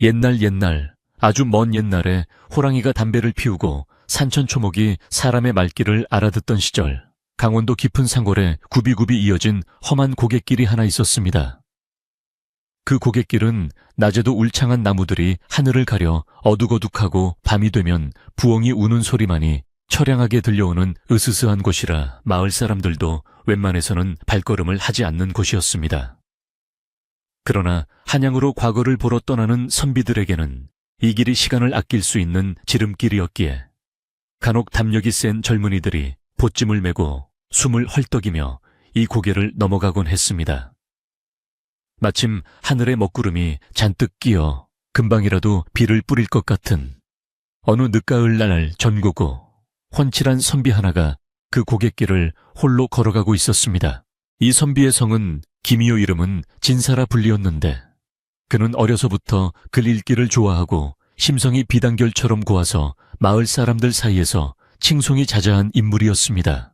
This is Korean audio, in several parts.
옛날 아주 먼 옛날에 호랑이가 담배를 피우고 산천초목이 사람의 말귀를 알아듣던 시절, 강원도 깊은 산골에 굽이굽이 이어진 험한 고갯길이 하나 있었습니다. 그 고갯길은 낮에도 울창한 나무들이 하늘을 가려 어둑어둑하고 밤이 되면 부엉이 우는 소리만이 처량하게 들려오는 으스스한 곳이라 마을 사람들도 웬만해서는 발걸음을 하지 않는 곳이었습니다. 그러나 한양으로 과거를 보러 떠나는 선비들에게는 이 길이 시간을 아낄 수 있는 지름길이었기에 간혹 담력이 센 젊은이들이 보찜을 메고 숨을 헐떡이며 이 고개를 넘어가곤 했습니다. 마침 하늘에 먹구름이 잔뜩 끼어 금방이라도 비를 뿌릴 것 같은 어느 늦가을 날 전고고 훤칠한 선비 하나가 그 고갯길을 홀로 걸어가고 있었습니다. 이 선비의 성은 김이요 이름은 진사라 불리었는데 그는 어려서부터 글 읽기를 좋아하고 심성이 비단결처럼 고와서 마을 사람들 사이에서 칭송이 자자한 인물이었습니다.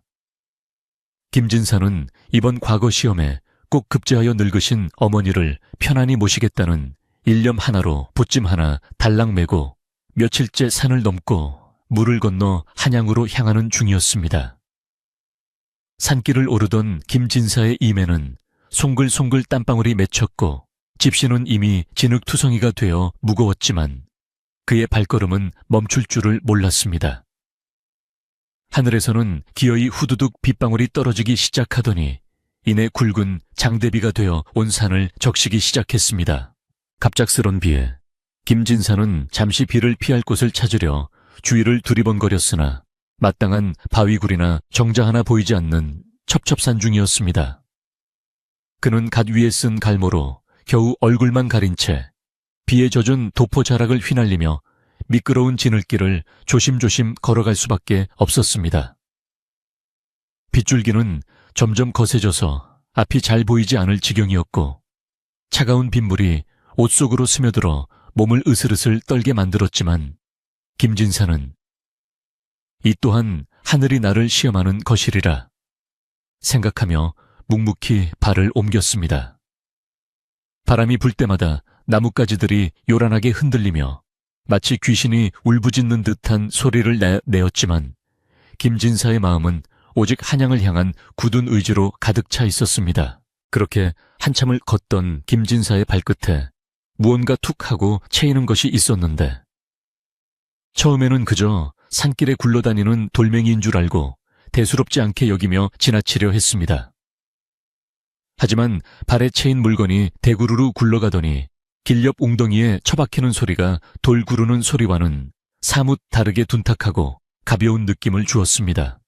김진사는 이번 과거 시험에 꼭 급제하여 늙으신 어머니를 편안히 모시겠다는 일념 하나로 보찜 하나 달랑 메고 며칠째 산을 넘고 물을 건너 한양으로 향하는 중이었습니다. 산길을 오르던 김진사의 임에는 송글송글 땀방울이 맺혔고 집신은 이미 진흙투성이가 되어 무거웠지만 그의 발걸음은 멈출 줄을 몰랐습니다. 하늘에서는 기어이 후두둑 빗방울이 떨어지기 시작하더니 이내 굵은 장대비가 되어 온 산을 적시기 시작했습니다. 갑작스런 비에 김진사는 잠시 비를 피할 곳을 찾으려 주위를 두리번거렸으나 마땅한 바위굴이나 정자 하나 보이지 않는 첩첩산 중이었습니다. 그는 갓 위에 쓴 갈모로 겨우 얼굴만 가린 채 비에 젖은 도포 자락을 휘날리며 미끄러운 진흙길을 조심조심 걸어갈 수밖에 없었습니다. 빗줄기는 점점 거세져서 앞이 잘 보이지 않을 지경이었고 차가운 빗물이 옷 속으로 스며들어 몸을 으슬으슬 떨게 만들었지만 김진사는 이 또한 하늘이 나를 시험하는 것이리라 생각하며 묵묵히 발을 옮겼습니다. 바람이 불 때마다 나뭇가지들이 요란하게 흔들리며 마치 귀신이 울부짖는 듯한 소리를 내었지만 김진사의 마음은 오직 한양을 향한 굳은 의지로 가득 차 있었습니다. 그렇게 한참을 걷던 김진사의 발끝에 무언가 툭 하고 채이는 것이 있었는데 처음에는 그저 산길에 굴러다니는 돌멩이인 줄 알고 대수롭지 않게 여기며 지나치려 했습니다. 하지만 발에 채인 물건이 대구르르 굴러가더니 길 옆 웅덩이에 처박히는 소리가 돌 구르는 소리와는 사뭇 다르게 둔탁하고 가벼운 느낌을 주었습니다.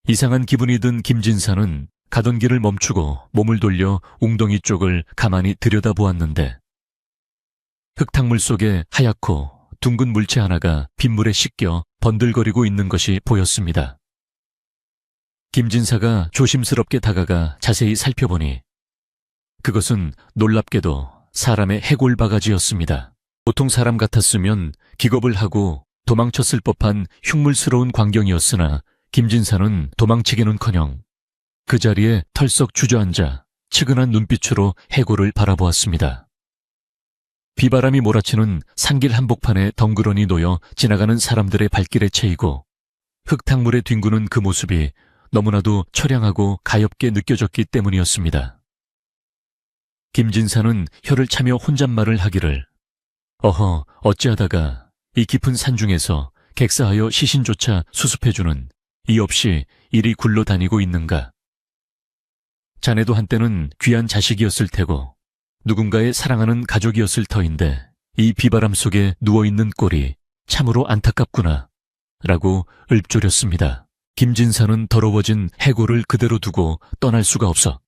이상한 기분이 든 김진사는 가던 길을 멈추고 몸을 돌려 웅덩이 쪽을 가만히 들여다보았는데 흙탕물 속에 하얗고 둥근 물체 하나가 빗물에 씻겨 번들거리고 있는 것이 보였습니다. 김진사가 조심스럽게 다가가 자세히 살펴보니 그것은 놀랍게도 사람의 해골 바가지였습니다. 보통 사람 같았으면 기겁을 하고 도망쳤을 법한 흉물스러운 광경이었으나 김진사는 도망치기는커녕 그 자리에 털썩 주저앉아 측은한 눈빛으로 해골을 바라보았습니다. 비바람이 몰아치는 산길 한복판에 덩그러니 놓여 지나가는 사람들의 발길에 채이고 흙탕물에 뒹구는 그 모습이 너무나도 처량하고 가엾게 느껴졌기 때문이었습니다. 김진사는 혀를 차며 혼잣말을 하기를 어허 어찌하다가 이 깊은 산중에서 객사하여 시신조차 수습해주는 이 없이 이리 굴러다니고 있는가. 자네도 한때는 귀한 자식이었을 테고 누군가의 사랑하는 가족이었을 터인데 이 비바람 속에 누워있는 꼴이 참으로 안타깝구나 라고 읊조렸습니다. 김진사는 더러워진 해골을 그대로 두고 떠날 수가 없어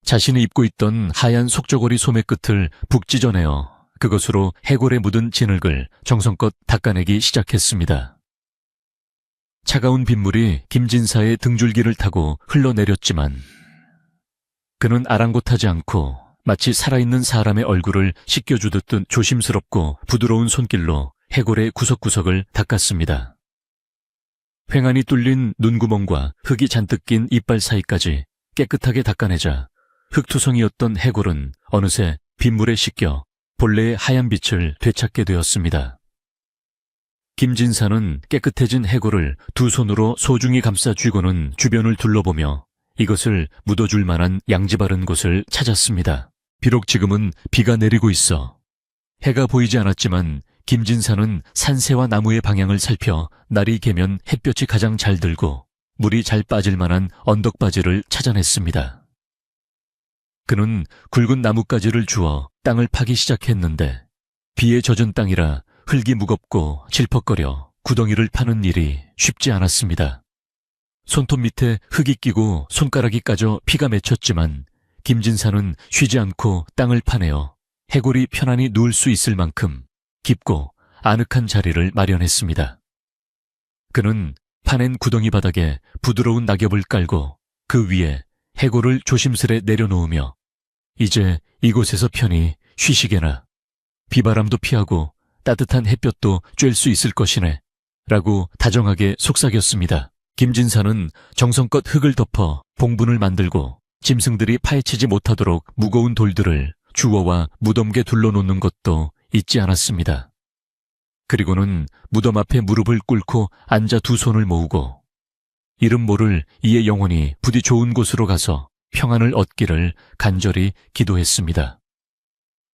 자신이 입고 있던 하얀 속저고리 소매 끝을 북 찢어내어 그것으로 해골에 묻은 진흙을 정성껏 닦아내기 시작했습니다. 차가운 빗물이 김진사의 등줄기를 타고 흘러내렸지만 그는 아랑곳하지 않고 마치 살아있는 사람의 얼굴을 씻겨주듯 조심스럽고 부드러운 손길로 해골의 구석구석을 닦았습니다. 횡하니 뚫린 눈구멍과 흙이 잔뜩 낀 이빨 사이까지 깨끗하게 닦아내자 흙투성이였던 해골은 어느새 빗물에 씻겨 본래의 하얀 빛을 되찾게 되었습니다. 김진사는 깨끗해진 해골을 두 손으로 소중히 감싸 쥐고는 주변을 둘러보며 이것을 묻어줄 만한 양지 바른 곳을 찾았습니다. 비록 지금은 비가 내리고 있어 해가 보이지 않았지만 김진사는 산새와 나무의 방향을 살펴 날이 개면 햇볕이 가장 잘 들고 물이 잘 빠질 만한 언덕바지를 찾아냈습니다. 그는 굵은 나뭇가지를 주워 땅을 파기 시작했는데 비에 젖은 땅이라 흙이 무겁고 질퍽거려 구덩이를 파는 일이 쉽지 않았습니다. 손톱 밑에 흙이 끼고 손가락이 까져 피가 맺혔지만 김진사는 쉬지 않고 땅을 파내어 해골이 편안히 누울 수 있을 만큼 깊고 아늑한 자리를 마련했습니다. 그는 파낸 구덩이 바닥에 부드러운 낙엽을 깔고 그 위에 해골을 조심스레 내려놓으며 이제 이곳에서 편히 쉬시게나 비바람도 피하고 따뜻한 햇볕도 쬐을 수 있을 것이네 라고 다정하게 속삭였습니다. 김진사는 정성껏 흙을 덮어 봉분을 만들고 짐승들이 파헤치지 못하도록 무거운 돌들을 주워와 무덤게 둘러놓는 것도 잊지 않았습니다. 그리고는 무덤 앞에 무릎을 꿇고 앉아 두 손을 모으고 이름 모를 이의 영혼이 부디 좋은 곳으로 가서 평안을 얻기를 간절히 기도했습니다.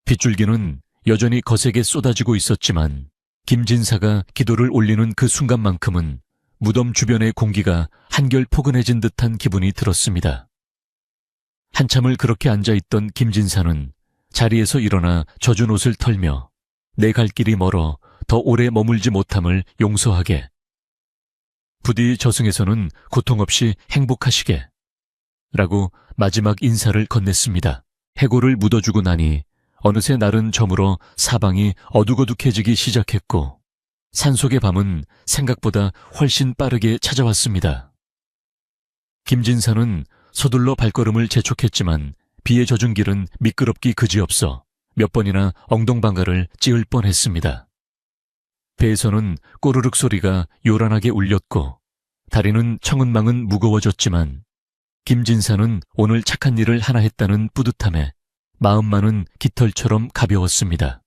빗줄기는 여전히 거세게 쏟아지고 있었지만 김진사가 기도를 올리는 그 순간만큼은 무덤 주변의 공기가 한결 포근해진 듯한 기분이 들었습니다. 한참을 그렇게 앉아있던 김진사는 자리에서 일어나 젖은 옷을 털며 내 갈 길이 멀어 더 오래 머물지 못함을 용서하게, 부디 저승에서는 고통 없이 행복하시게 라고 마지막 인사를 건넸습니다. 해골을 묻어주고 나니 어느새 날은 저물어 사방이 어둑어둑해지기 시작했고 산속의 밤은 생각보다 훨씬 빠르게 찾아왔습니다. 김진사는 서둘러 발걸음을 재촉했지만 비에 젖은 길은 미끄럽기 그지없어 몇 번이나 엉덩방가를 찧을 뻔했습니다. 배에서는 꼬르륵 소리가 요란하게 울렸고 다리는 청은망은 무거워졌지만 김진사는 오늘 착한 일을 하나 했다는 뿌듯함에 마음만은 깃털처럼 가벼웠습니다.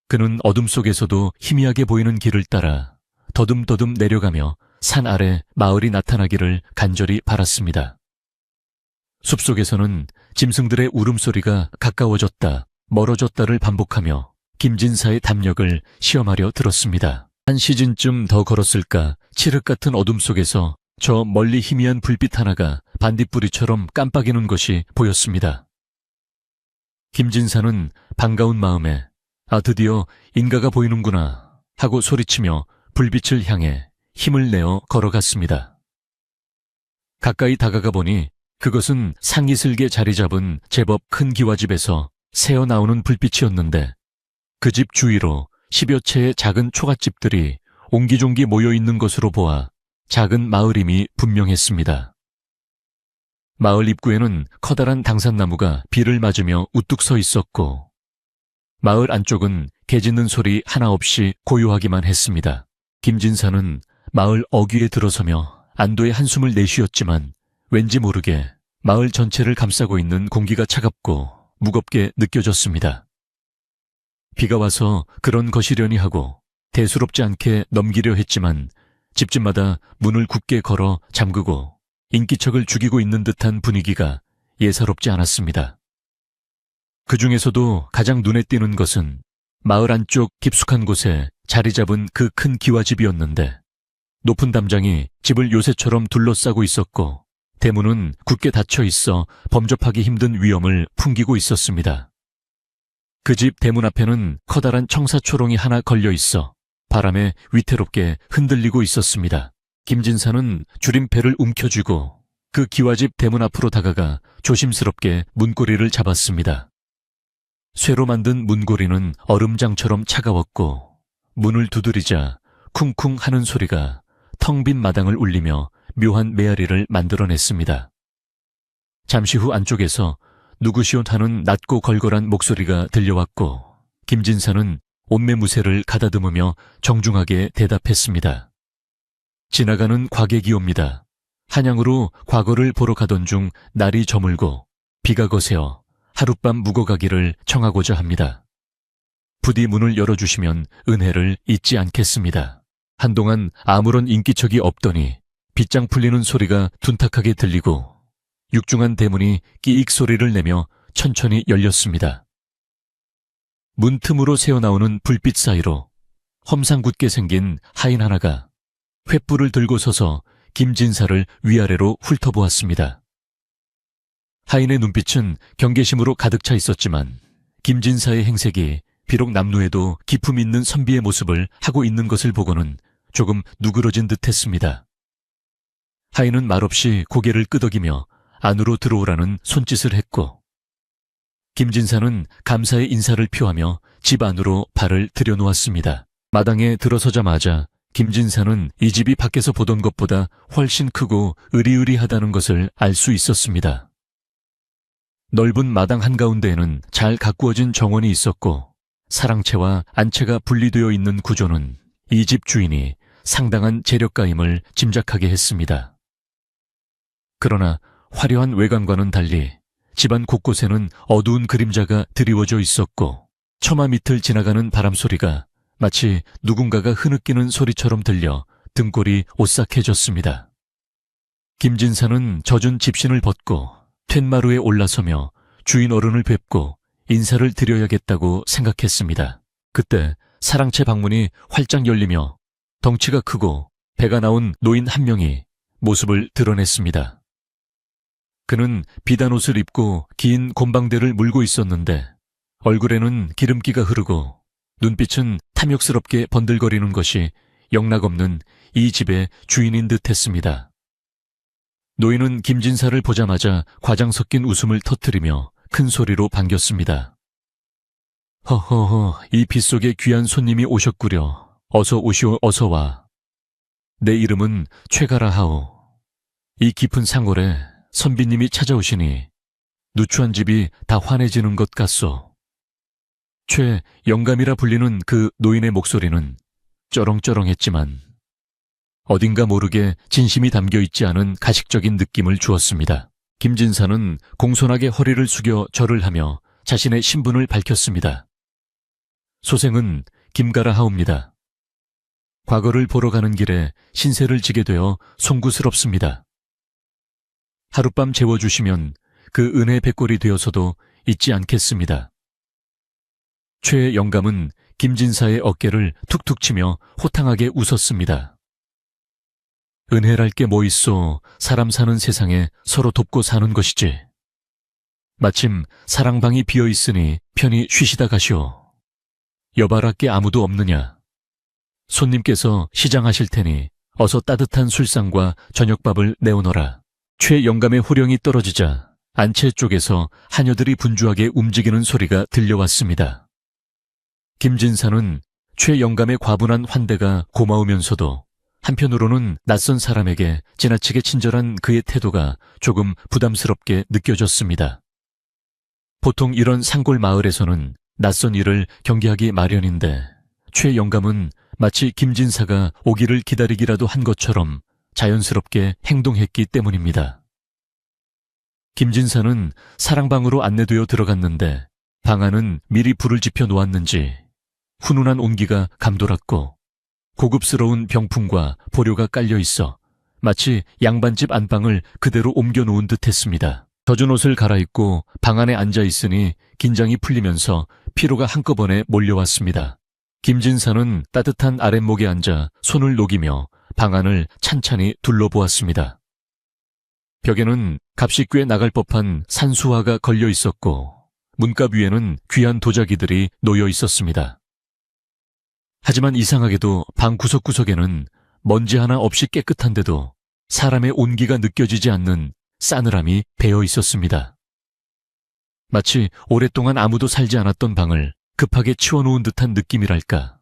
그는 어둠 속에서도 희미하게 보이는 길을 따라 더듬더듬 내려가며 산 아래 마을이 나타나기를 간절히 바랐습니다. 숲속에서는 짐승들의 울음소리가 가까워졌다, 멀어졌다를 반복하며 김진사의 담력을 시험하려 들었습니다. 한 시즌쯤 더 걸었을까 칠흑 같은 어둠 속에서 저 멀리 희미한 불빛 하나가 반딧불이처럼 깜빡이는 것이 보였습니다. 김진사는 반가운 마음에 드디어 인가가 보이는구나 하고 소리치며 불빛을 향해 힘을 내어 걸어갔습니다. 가까이 다가가 보니 그것은 상이슬게 자리 잡은 제법 큰 기와집에서 새어나오는 불빛이었는데 그 집 주위로 10여 채의 작은 초가집들이 옹기종기 모여있는 것으로 보아 작은 마을임이 분명했습니다. 마을 입구에는 커다란 당산나무가 비를 맞으며 우뚝 서 있었고 마을 안쪽은 개 짖는 소리 하나 없이 고요하기만 했습니다. 김진사는 마을 어귀에 들어서며 안도의 한숨을 내쉬었지만 왠지 모르게 마을 전체를 감싸고 있는 공기가 차갑고 무겁게 느껴졌습니다. 비가 와서 그런 것이려니 하고 대수롭지 않게 넘기려 했지만 집집마다 문을 굳게 걸어 잠그고 인기척을 죽이고 있는 듯한 분위기가 예사롭지 않았습니다. 그 중에서도 가장 눈에 띄는 것은 마을 안쪽 깊숙한 곳에 자리 잡은 그 큰 기와집이었는데 높은 담장이 집을 요새처럼 둘러싸고 있었고 대문은 굳게 닫혀 있어 범접하기 힘든 위험을 풍기고 있었습니다. 그 집 대문 앞에는 커다란 청사초롱이 하나 걸려 있어 바람에 위태롭게 흔들리고 있었습니다. 김진사는 줄임패를 움켜쥐고 그 기와집 대문 앞으로 다가가 조심스럽게 문고리를 잡았습니다. 쇠로 만든 문고리는 얼음장처럼 차가웠고 문을 두드리자 쿵쿵 하는 소리가 텅 빈 마당을 울리며 묘한 메아리를 만들어냈습니다. 잠시 후 안쪽에서 누구시오 하는 낮고 걸걸한 목소리가 들려왔고 김진사는 옷매무새를 가다듬으며 정중하게 대답했습니다. 지나가는 과객이옵니다. 한양으로 과거를 보러 가던 중 날이 저물고 비가 거세어 하룻밤 묵어가기를 청하고자 합니다. 부디 문을 열어주시면 은혜를 잊지 않겠습니다. 한동안 아무런 인기척이 없더니 빗장 풀리는 소리가 둔탁하게 들리고 육중한 대문이 끼익 소리를 내며 천천히 열렸습니다. 문 틈으로 새어나오는 불빛 사이로 험상궂게 생긴 하인 하나가 횃불을 들고 서서 김진사를 위아래로 훑어보았습니다. 하인의 눈빛은 경계심으로 가득 차 있었지만 김진사의 행색이 비록 남루해도 기품 있는 선비의 모습을 하고 있는 것을 보고는 조금 누그러진 듯했습니다. 하인은 말없이 고개를 끄덕이며 안으로 들어오라는 손짓을 했고 김진사는 감사의 인사를 표하며 집 안으로 발을 들여놓았습니다. 마당에 들어서자마자 김진사는 이 집이 밖에서 보던 것보다 훨씬 크고 으리으리하다는 것을 알 수 있었습니다. 넓은 마당 한가운데에는 잘 가꾸어진 정원이 있었고 사랑채와 안채가 분리되어 있는 구조는 이 집 주인이 상당한 재력가임을 짐작하게 했습니다. 그러나 화려한 외관과는 달리 집안 곳곳에는 어두운 그림자가 드리워져 있었고 처마 밑을 지나가는 바람소리가 마치 누군가가 흐느끼는 소리처럼 들려 등골이 오싹해졌습니다. 김진사는 젖은 집신을 벗고 툇마루에 올라서며 주인 어른을 뵙고 인사를 드려야겠다고 생각했습니다. 그때 사랑채 방문이 활짝 열리며 덩치가 크고 배가 나온 노인 한 명이 모습을 드러냈습니다. 그는 비단 옷을 입고 긴 곰방대를 물고 있었는데 얼굴에는 기름기가 흐르고 눈빛은 탐욕스럽게 번들거리는 것이 영락없는 이 집의 주인인 듯 했습니다. 노인은 김진사를 보자마자 과장 섞인 웃음을 터뜨리며 큰 소리로 반겼습니다. 허허허, 이 빗속에 귀한 손님이 오셨구려. 어서 오시오, 어서 와. 내 이름은 최가라 하오. 이 깊은 상골에 선비님이 찾아오시니 누추한 집이 다 환해지는 것 같소. 최 영감이라 불리는 그 노인의 목소리는 쩌렁쩌렁했지만 어딘가 모르게 진심이 담겨있지 않은 가식적인 느낌을 주었습니다. 김진사는 공손하게 허리를 숙여 절을 하며 자신의 신분을 밝혔습니다. 소생은 김가라 하옵니다. 과거를 보러 가는 길에 신세를 지게 되어 송구스럽습니다. 하룻밤 재워주시면 그 은혜 백골이 되어서도 잊지 않겠습니다. 최 영감은 김진사의 어깨를 툭툭 치며 호탕하게 웃었습니다. 은혜랄 게 뭐 있소. 사람 사는 세상에 서로 돕고 사는 것이지. 마침 사랑방이 비어있으니 편히 쉬시다 가시오. 여발할 게 아무도 없느냐. 손님께서 시장하실 테니 어서 따뜻한 술상과 저녁밥을 내오너라. 최 영감의 호령이 떨어지자 안채 쪽에서 하녀들이 분주하게 움직이는 소리가 들려왔습니다. 김진사는 최 영감의 과분한 환대가 고마우면서도 한편으로는 낯선 사람에게 지나치게 친절한 그의 태도가 조금 부담스럽게 느껴졌습니다. 보통 이런 산골 마을에서는 낯선 일을 경계하기 마련인데 최 영감은 마치 김진사가 오기를 기다리기라도 한 것처럼 자연스럽게 행동했기 때문입니다. 김진사는 사랑방으로 안내되어 들어갔는데 방 안은 미리 불을 지펴 놓았는지 훈훈한 온기가 감돌았고 고급스러운 병풍과 보료가 깔려 있어 마치 양반집 안방을 그대로 옮겨 놓은 듯 했습니다. 젖은 옷을 갈아입고 방 안에 앉아 있으니 긴장이 풀리면서 피로가 한꺼번에 몰려왔습니다. 김진사는 따뜻한 아랫목에 앉아 손을 녹이며 방 안을 찬찬히 둘러보았습니다. 벽에는 값이 꽤 나갈 법한 산수화가 걸려 있었고 문갑 위에는 귀한 도자기들이 놓여 있었습니다. 하지만 이상하게도 방 구석구석에는 먼지 하나 없이 깨끗한데도 사람의 온기가 느껴지지 않는 싸늘함이 배어 있었습니다. 마치 오랫동안 아무도 살지 않았던 방을 급하게 치워놓은 듯한 느낌이랄까.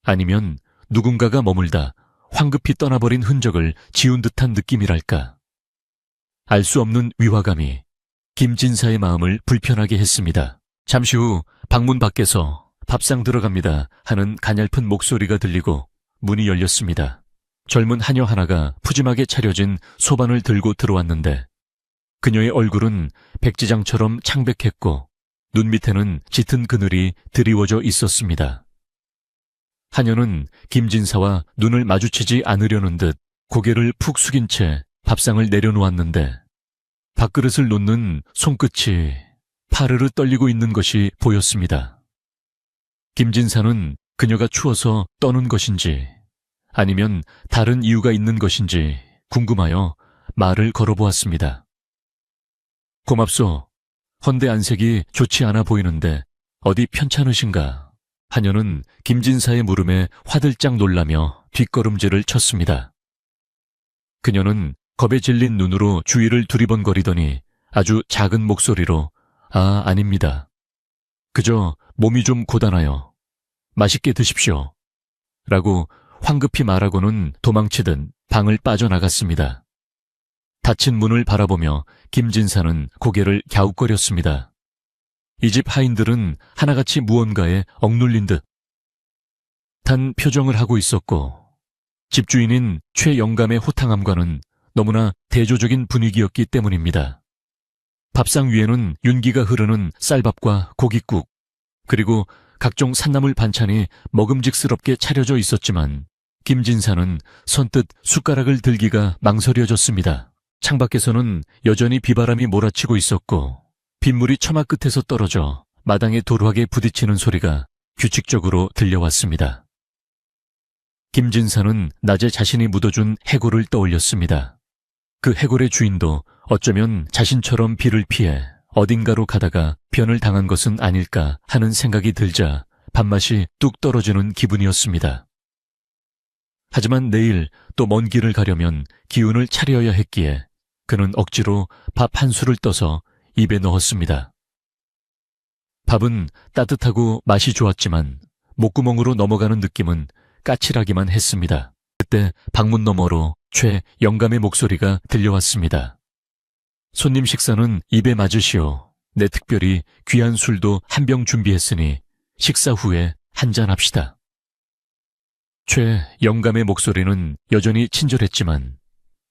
아니면 누군가가 머물다 황급히 떠나버린 흔적을 지운 듯한 느낌이랄까. 알 수 없는 위화감이 김진사의 마음을 불편하게 했습니다. 잠시 후 방문 밖에서 밥상 들어갑니다 하는 가냘픈 목소리가 들리고 문이 열렸습니다. 젊은 하녀 하나가 푸짐하게 차려진 소반을 들고 들어왔는데 그녀의 얼굴은 백지장처럼 창백했고 눈 밑에는 짙은 그늘이 드리워져 있었습니다. 하녀는 김진사와 눈을 마주치지 않으려는 듯 고개를 푹 숙인 채 밥상을 내려놓았는데 밥그릇을 놓는 손끝이 파르르 떨리고 있는 것이 보였습니다. 김진사는 그녀가 추워서 떠는 것인지 아니면 다른 이유가 있는 것인지 궁금하여 말을 걸어보았습니다. 고맙소. 헌데 안색이 좋지 않아 보이는데 어디 편찮으신가? 하녀는 김진사의 물음에 화들짝 놀라며 뒷걸음질을 쳤습니다. 그녀는 겁에 질린 눈으로 주위를 두리번거리더니 아주 작은 목소리로 아닙니다. 그저 몸이 좀 고단하여 맛있게 드십시오. 라고 황급히 말하고는 도망치듯 방을 빠져나갔습니다. 닫힌 문을 바라보며 김진사는 고개를 갸웃거렸습니다. 이 집 하인들은 하나같이 무언가에 억눌린 듯한 표정을 하고 있었고 집주인인 최영감의 호탕함과는 너무나 대조적인 분위기였기 때문입니다. 밥상 위에는 윤기가 흐르는 쌀밥과 고깃국 그리고 각종 산나물 반찬이 먹음직스럽게 차려져 있었지만 김진사는 선뜻 숟가락을 들기가 망설여졌습니다. 창밖에서는 여전히 비바람이 몰아치고 있었고 빗물이 처마 끝에서 떨어져 마당의 도루하게 부딪히는 소리가 규칙적으로 들려왔습니다. 김진사는 낮에 자신이 묻어준 해골을 떠올렸습니다. 그 해골의 주인도 어쩌면 자신처럼 비를 피해 어딘가로 가다가 변을 당한 것은 아닐까 하는 생각이 들자 밥맛이 뚝 떨어지는 기분이었습니다. 하지만 내일 또 먼 길을 가려면 기운을 차려야 했기에 그는 억지로 밥 한 술을 떠서 입에 넣었습니다. 밥은 따뜻하고 맛이 좋았지만 목구멍으로 넘어가는 느낌은 까칠하기만 했습니다. 그때 방문 너머로 최영감의 목소리가 들려왔습니다. 손님 식사는 입에 맞으시오. 내 특별히 귀한 술도 한 병 준비했으니 식사 후에 한잔합시다. 최영감의 목소리는 여전히 친절했지만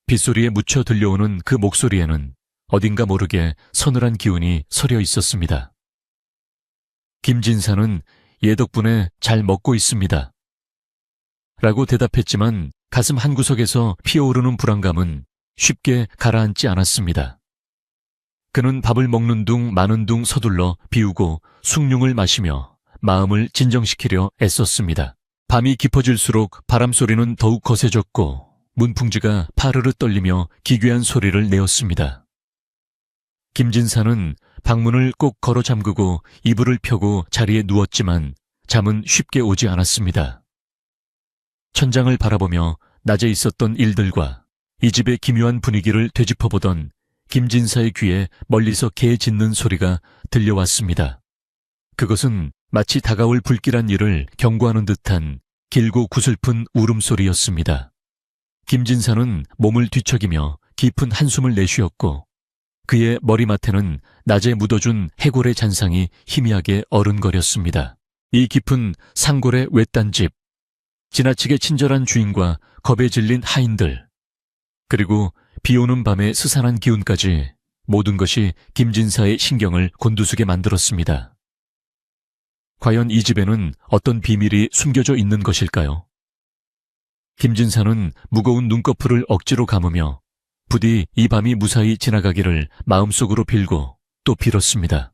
빗소리에 묻혀 들려오는 그 목소리에는 어딘가 모르게 서늘한 기운이 서려 있었습니다. 김진사는 얘 덕분에 잘 먹고 있습니다. 라고 대답했지만 가슴 한구석에서 피어오르는 불안감은 쉽게 가라앉지 않았습니다. 그는 밥을 먹는 둥 마는 둥 서둘러 비우고 숭늉을 마시며 마음을 진정시키려 애썼습니다. 밤이 깊어질수록 바람소리는 더욱 거세졌고 문풍지가 파르르 떨리며 기괴한 소리를 내었습니다. 김진사는 방문을 꼭 걸어 잠그고 이불을 펴고 자리에 누웠지만 잠은 쉽게 오지 않았습니다. 천장을 바라보며 낮에 있었던 일들과 이 집의 기묘한 분위기를 되짚어보던 김진사의 귀에 멀리서 개 짖는 소리가 들려왔습니다. 그것은 마치 다가올 불길한 일을 경고하는 듯한 길고 구슬픈 울음소리였습니다. 김진사는 몸을 뒤척이며 깊은 한숨을 내쉬었고 그의 머리맡에는 낮에 묻어준 해골의 잔상이 희미하게 어른거렸습니다. 이 깊은 상골의 외딴 집, 지나치게 친절한 주인과 겁에 질린 하인들, 그리고 비오는 밤의 스산한 기운까지 모든 것이 김진사의 신경을 곤두서게 만들었습니다. 과연 이 집에는 어떤 비밀이 숨겨져 있는 것일까요? 김진사는 무거운 눈꺼풀을 억지로 감으며 부디 이 밤이 무사히 지나가기를 마음속으로 빌고 또 빌었습니다.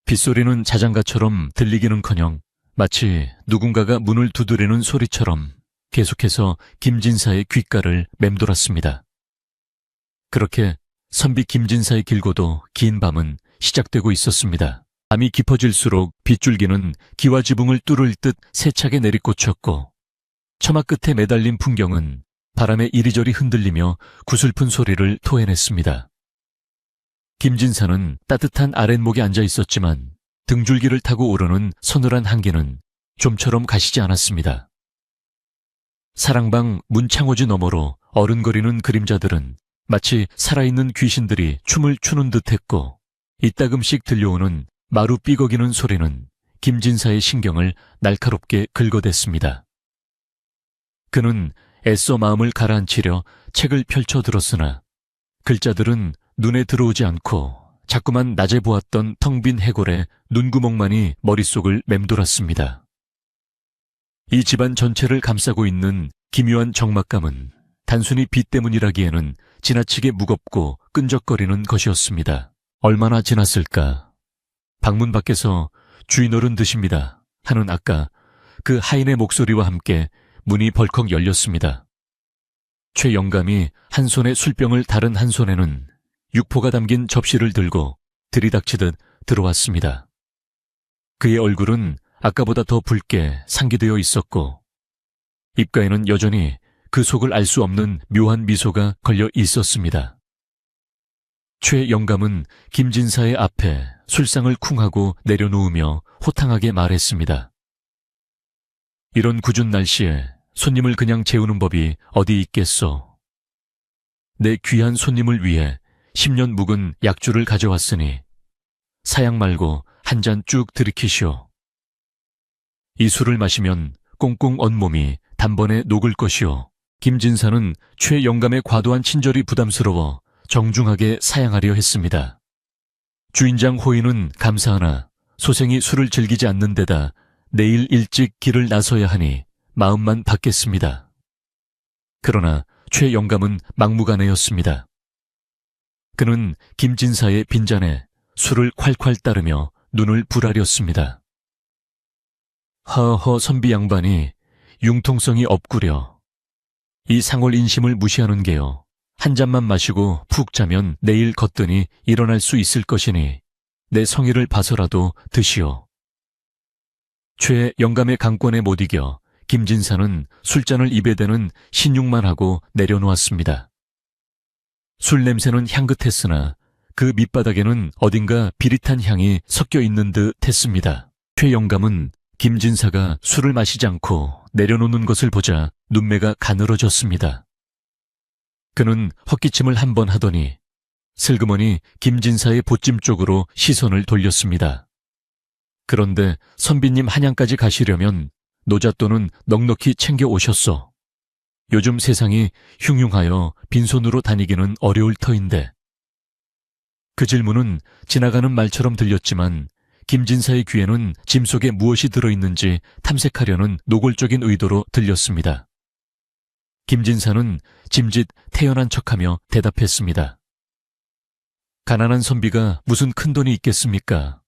빗소리는 자장가처럼 들리기는커녕 마치 누군가가 문을 두드리는 소리처럼 계속해서 김진사의 귓가를 맴돌았습니다. 그렇게 선비 김진사의 길고도 긴 밤은 시작되고 있었습니다. 밤이 깊어질수록 빗줄기는 기와 지붕을 뚫을 듯 세차게 내리꽂혔고 처마 끝에 매달린 풍경은 바람에 이리저리 흔들리며 구슬픈 소리를 토해냈습니다. 김진사는 따뜻한 아랫목에 앉아 있었지만 등줄기를 타고 오르는 서늘한 한기는 좀처럼 가시지 않았습니다. 사랑방 문창호지 너머로 어른거리는 그림자들은 마치 살아있는 귀신들이 춤을 추는 듯했고 이따금씩 들려오는 마루 삐걱이는 소리는 김진사의 신경을 날카롭게 긁어댔습니다. 그는 애써 마음을 가라앉히려 책을 펼쳐 들었으나 글자들은 눈에 들어오지 않고 자꾸만 낮에 보았던 텅 빈 해골의 눈구멍만이 머릿속을 맴돌았습니다. 이 집안 전체를 감싸고 있는 기묘한 적막감은 단순히 비 때문이라기에는 지나치게 무겁고 끈적거리는 것이었습니다. 얼마나 지났을까? 방문 밖에서 주인 어른 드십니다 하는 아까 그 하인의 목소리와 함께 문이 벌컥 열렸습니다. 최 영감이 한 손에 술병을 다른 한 손에는 육포가 담긴 접시를 들고 들이닥치듯 들어왔습니다. 그의 얼굴은 아까보다 더 붉게 상기되어 있었고 입가에는 여전히 그 속을 알 수 없는 묘한 미소가 걸려 있었습니다. 최 영감은 김진사의 앞에 술상을 쿵하고 내려놓으며 호탕하게 말했습니다. 이런 궂은 날씨에 손님을 그냥 재우는 법이 어디 있겠소. 내 귀한 손님을 위해 10년 묵은 약주를 가져왔으니 사양 말고 한 잔 쭉 들이키시오. 이 술을 마시면 꽁꽁 온몸이 단번에 녹을 것이오. 김진사는 최 영감의 과도한 친절이 부담스러워 정중하게 사양하려 했습니다. 주인장 호인은 감사하나 소생이 술을 즐기지 않는 데다 내일 일찍 길을 나서야 하니 마음만 받겠습니다. 그러나 최 영감은 막무가내였습니다. 그는 김진사의 빈잔에 술을 콸콸 따르며 눈을 부라렸습니다. 하허 선비 양반이 융통성이 없구려. 이 상월 인심을 무시하는 게요. 한 잔만 마시고 푹 자면 내일 걷더니 일어날 수 있을 것이니 내 성의를 봐서라도 드시오. 최 영감의 강권에 못 이겨 김진사는 술잔을 입에 대는 신용만 하고 내려놓았습니다. 술 냄새는 향긋했으나 그 밑바닥에는 어딘가 비릿한 향이 섞여 있는 듯 했습니다. 최 영감은 김진사가 술을 마시지 않고 내려놓는 것을 보자 눈매가 가늘어졌습니다. 그는 헛기침을 한 번 하더니 슬그머니 김진사의 보찜 쪽으로 시선을 돌렸습니다. 그런데 선비님 한양까지 가시려면 노잣돈은 넉넉히 챙겨 오셨소. 요즘 세상이 흉흉하여 빈손으로 다니기는 어려울 터인데. 그 질문은 지나가는 말처럼 들렸지만 김진사의 귀에는 짐 속에 무엇이 들어있는지 탐색하려는 노골적인 의도로 들렸습니다. 김진사는 짐짓 태연한 척하며 대답했습니다. 가난한 선비가 무슨 큰돈이 있겠습니까?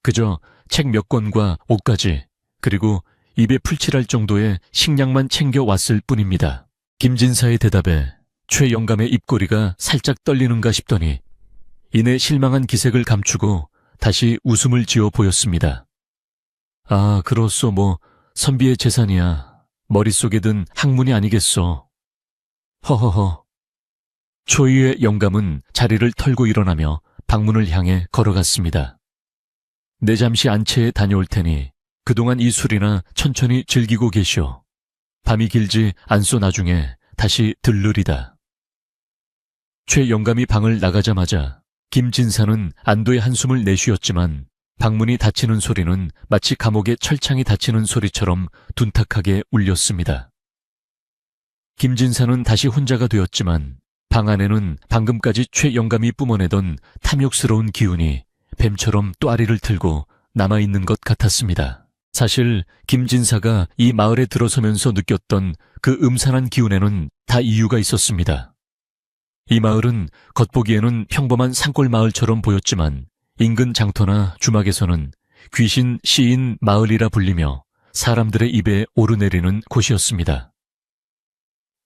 그저 책 몇 권과 옷가지 그리고 입에 풀칠할 정도의 식량만 챙겨왔을 뿐입니다. 김진사의 대답에 최 영감의 입꼬리가 살짝 떨리는가 싶더니 이내 실망한 기색을 감추고 다시 웃음을 지어 보였습니다. 아, 그렇소. 뭐 선비의 재산이야. 머릿속에 든 학문이 아니겠소. 허허허. 초유의 영감은 자리를 털고 일어나며 방문을 향해 걸어갔습니다. 내 잠시 안채에 다녀올 테니 그동안 이 술이나 천천히 즐기고 계시오. 밤이 길지 않소. 나중에 다시 들르리다. 최 영감이 방을 나가자마자 김진사는 안도의 한숨을 내쉬었지만 방문이 닫히는 소리는 마치 감옥의 철창이 닫히는 소리처럼 둔탁하게 울렸습니다. 김진사는 다시 혼자가 되었지만 방 안에는 방금까지 최 영감이 뿜어내던 탐욕스러운 기운이 뱀처럼 또아리를 틀고 남아있는 것 같았습니다. 사실 김진사가 이 마을에 들어서면서 느꼈던 그 음산한 기운에는 다 이유가 있었습니다. 이 마을은 겉보기에는 평범한 산골 마을처럼 보였지만 인근 장터나 주막에서는 귀신 시인 마을이라 불리며 사람들의 입에 오르내리는 곳이었습니다.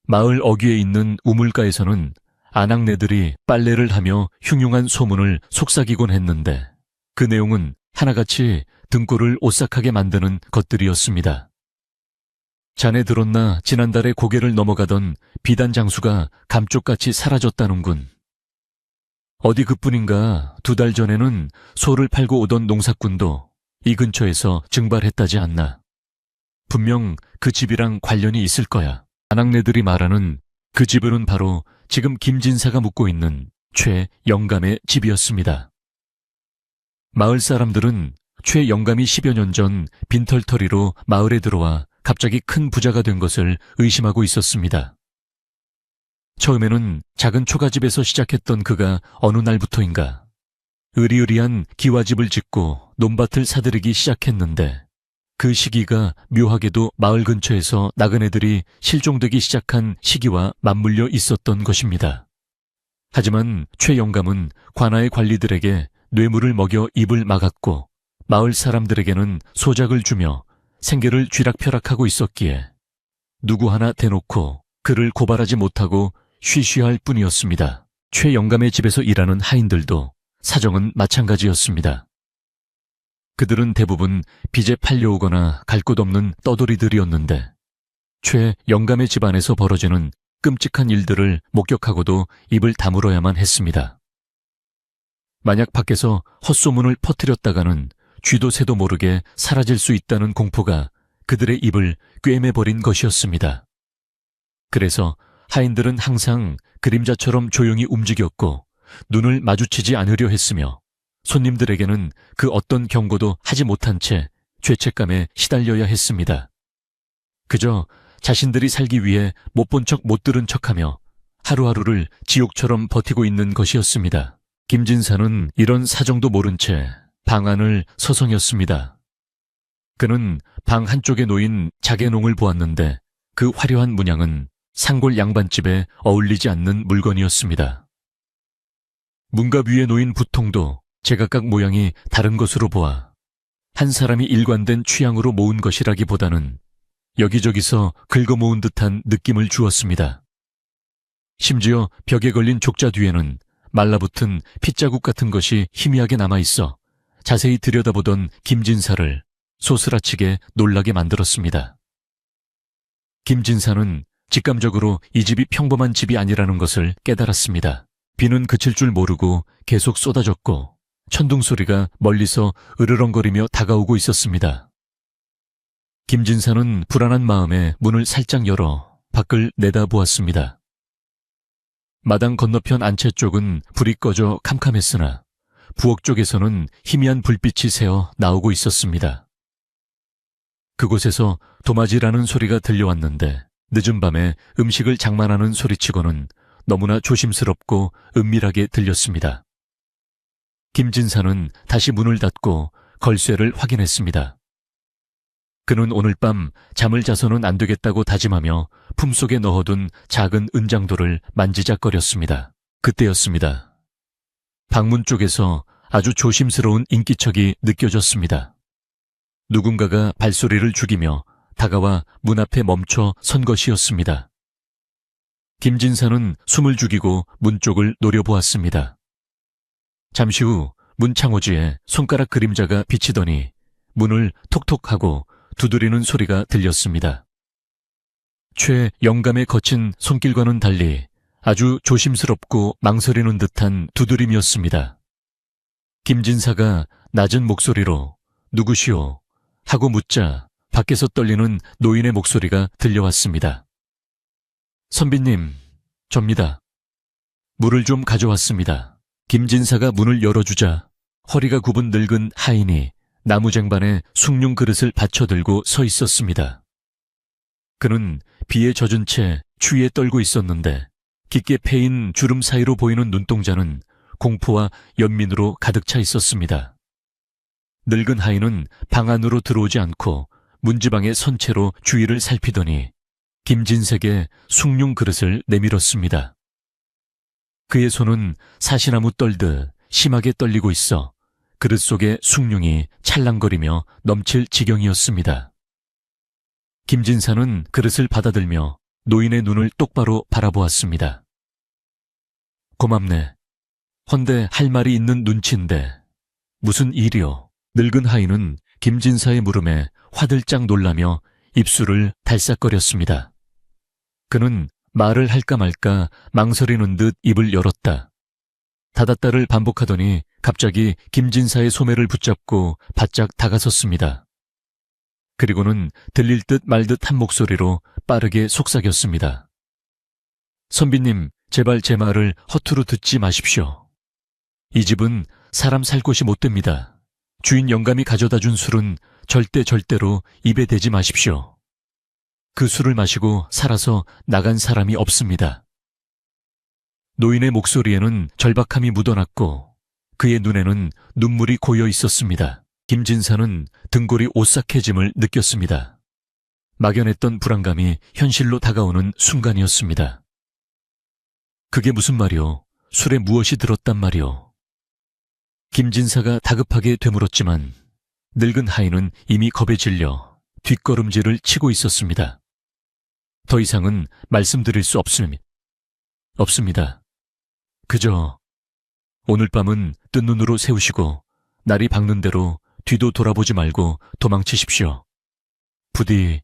마을 어귀에 있는 우물가에서는 아낙네들이 빨래를 하며 흉흉한 소문을 속삭이곤 했는데 그 내용은 하나같이 등골을 오싹하게 만드는 것들이었습니다. 자네 들었나 지난달에 고개를 넘어가던 비단 장수가 감쪽같이 사라졌다는군. 어디 그뿐인가 2달 전에는 소를 팔고 오던 농사꾼도 이 근처에서 증발했다지 않나. 분명 그 집이랑 관련이 있을 거야. 아낙네들이 말하는 그 집은 바로 지금 김진사가 묵고 있는 최 영감의 집이었습니다. 마을 사람들은 최 영감이 10여 년 전 빈털터리로 마을에 들어와 갑자기 큰 부자가 된 것을 의심하고 있었습니다. 처음에는 작은 초가집에서 시작했던 그가 어느 날부터인가 으리으리한 기와집을 짓고 논밭을 사들이기 시작했는데 그 시기가 묘하게도 마을 근처에서 나그네들이 실종되기 시작한 시기와 맞물려 있었던 것입니다. 하지만 최 영감은 관아의 관리들에게 뇌물을 먹여 입을 막았고 마을 사람들에게는 소작을 주며 생계를 쥐락펴락하고 있었기에 누구 하나 대놓고 그를 고발하지 못하고 쉬쉬할 뿐이었습니다. 최 영감의 집에서 일하는 하인들도 사정은 마찬가지였습니다. 그들은 대부분 빚에 팔려오거나 갈 곳 없는 떠돌이들이었는데 최 영감의 집안에서 벌어지는 끔찍한 일들을 목격하고도 입을 다물어야만 했습니다. 만약 밖에서 헛소문을 퍼뜨렸다가는 쥐도 새도 모르게 사라질 수 있다는 공포가 그들의 입을 꿰매버린 것이었습니다. 그래서 하인들은 항상 그림자처럼 조용히 움직였고 눈을 마주치지 않으려 했으며 손님들에게는 그 어떤 경고도 하지 못한 채 죄책감에 시달려야 했습니다. 그저 자신들이 살기 위해 못 본 척 못 들은 척하며 하루하루를 지옥처럼 버티고 있는 것이었습니다. 김진사는 이런 사정도 모른 채 방 안을 서성였습니다. 그는 방 한쪽에 놓인 자개농을 보았는데 그 화려한 문양은 상골 양반집에 어울리지 않는 물건이었습니다. 문갑 위에 놓인 부통도 제각각 모양이 다른 것으로 보아 한 사람이 일관된 취향으로 모은 것이라기보다는 여기저기서 긁어모은 듯한 느낌을 주었습니다. 심지어 벽에 걸린 족자 뒤에는 말라붙은 핏자국 같은 것이 희미하게 남아있어 자세히 들여다보던 김진사를 소스라치게 놀라게 만들었습니다. 김진사는 직감적으로 이 집이 평범한 집이 아니라는 것을 깨달았습니다. 비는 그칠 줄 모르고 계속 쏟아졌고 천둥 소리가 멀리서 으르렁거리며 다가오고 있었습니다. 김진사는 불안한 마음에 문을 살짝 열어 밖을 내다보았습니다. 마당 건너편 안채 쪽은 불이 꺼져 캄캄했으나 부엌 쪽에서는 희미한 불빛이 새어 나오고 있었습니다. 그곳에서 도마지라는 소리가 들려왔는데 늦은 밤에 음식을 장만하는 소리치고는 너무나 조심스럽고 은밀하게 들렸습니다. 김진사는 다시 문을 닫고 걸쇠를 확인했습니다. 그는 오늘 밤 잠을 자서는 안 되겠다고 다짐하며 품속에 넣어둔 작은 은장도를 만지작거렸습니다. 그때였습니다. 방문 쪽에서 아주 조심스러운 인기척이 느껴졌습니다. 누군가가 발소리를 죽이며 다가와 문 앞에 멈춰 선 것이었습니다. 김진사는 숨을 죽이고 문 쪽을 노려보았습니다. 잠시 후 문 창호지에 손가락 그림자가 비치더니 문을 톡톡하고 두드리는 소리가 들렸습니다. 최 영감의 거친 손길과는 달리 아주 조심스럽고 망설이는 듯한 두드림이었습니다. 김진사가 낮은 목소리로 누구시오? 하고 묻자 밖에서 떨리는 노인의 목소리가 들려왔습니다. 선비님, 접니다. 물을 좀 가져왔습니다. 김진사가 문을 열어주자 허리가 굽은 늙은 하인이 나무쟁반에 숭늉 그릇을 받쳐들고 서 있었습니다. 그는 비에 젖은 채 추위에 떨고 있었는데 깊게 패인 주름 사이로 보이는 눈동자는 공포와 연민으로 가득 차 있었습니다. 늙은 하인은 방 안으로 들어오지 않고 문지방의 선체로 주위를 살피더니 김진색의 숭늉 그릇을 내밀었습니다. 그의 손은 사시나무 떨듯 심하게 떨리고 있어 그릇 속의 숭늉이 찰랑거리며 넘칠 지경이었습니다. 김진사는 그릇을 받아들며 노인의 눈을 똑바로 바라보았습니다. 고맙네. 헌데 할 말이 있는 눈치인데 무슨 일이요? 늙은 하인은 김진사의 물음에 화들짝 놀라며 입술을 달싹거렸습니다. 그는 말을 할까 말까 망설이는 듯 입을 열었다. 닫았다를 반복하더니 갑자기 김진사의 소매를 붙잡고 바짝 다가섰습니다. 그리고는 들릴 듯 말 듯 한 목소리로 빠르게 속삭였습니다. 선비님, 제발 제 말을 허투루 듣지 마십시오. 이 집은 사람 살 곳이 못 됩니다. 주인 영감이 가져다 준 술은 절대로 입에 대지 마십시오. 그 술을 마시고 살아서 나간 사람이 없습니다. 노인의 목소리에는 절박함이 묻어났고 그의 눈에는 눈물이 고여 있었습니다. 김진사는 등골이 오싹해짐을 느꼈습니다. 막연했던 불안감이 현실로 다가오는 순간이었습니다. 그게 무슨 말이오? 술에 무엇이 들었단 말이오? 김진사가 다급하게 되물었지만 늙은 하인은 이미 겁에 질려 뒷걸음질을 치고 있었습니다. 더 이상은 말씀드릴 수 없습니다. 그저 오늘 밤은 뜬 눈으로 세우시고 날이 밝는 대로 뒤도 돌아보지 말고 도망치십시오. 부디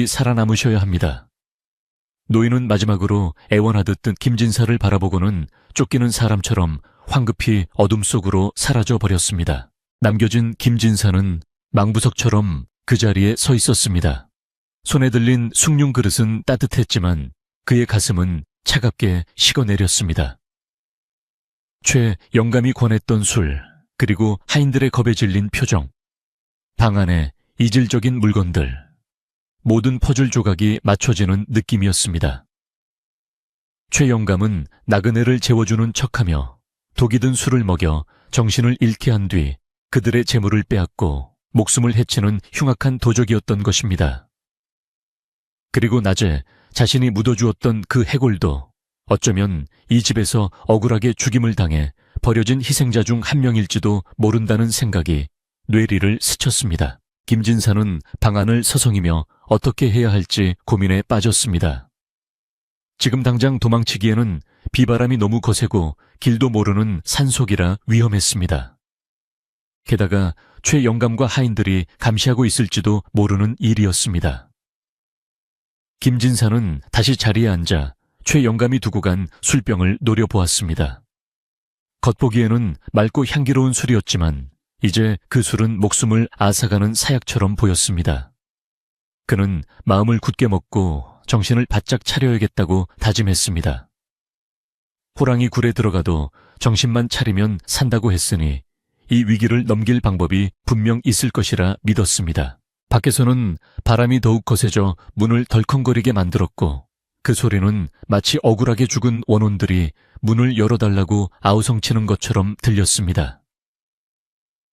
살아남으셔야 합니다. 노인은 마지막으로 애원하듯 뜬 김진사를 바라보고는 쫓기는 사람처럼 황급히 어둠 속으로 사라져 버렸습니다. 남겨진 김진사는 망부석처럼 그 자리에 서 있었습니다. 손에 들린 숭늉 그릇은 따뜻했지만 그의 가슴은 차갑게 식어내렸습니다. 최 영감이 권했던 술, 그리고 하인들의 겁에 질린 표정, 방 안에 이질적인 물건들, 모든 퍼즐 조각이 맞춰지는 느낌이었습니다. 최 영감은 나그네를 재워주는 척하며 독이 든 술을 먹여 정신을 잃게 한 뒤 그들의 재물을 빼앗고 목숨을 해치는 흉악한 도적이었던 것입니다. 그리고 낮에 자신이 묻어주었던 그 해골도 어쩌면 이 집에서 억울하게 죽임을 당해 버려진 희생자 중 한 명일지도 모른다는 생각이 뇌리를 스쳤습니다. 김진사는 방 안을 서성이며 어떻게 해야 할지 고민에 빠졌습니다. 지금 당장 도망치기에는 비바람이 너무 거세고 길도 모르는 산속이라 위험했습니다. 게다가 최 영감과 하인들이 감시하고 있을지도 모르는 일이었습니다. 김진사는 다시 자리에 앉아 최 영감이 두고 간 술병을 노려보았습니다. 겉보기에는 맑고 향기로운 술이었지만 이제 그 술은 목숨을 앗아가는 사약처럼 보였습니다. 그는 마음을 굳게 먹고 정신을 바짝 차려야겠다고 다짐했습니다. 호랑이 굴에 들어가도 정신만 차리면 산다고 했으니 이 위기를 넘길 방법이 분명 있을 것이라 믿었습니다. 밖에서는 바람이 더욱 거세져 문을 덜컹거리게 만들었고 그 소리는 마치 억울하게 죽은 원혼들이 문을 열어달라고 아우성치는 것처럼 들렸습니다.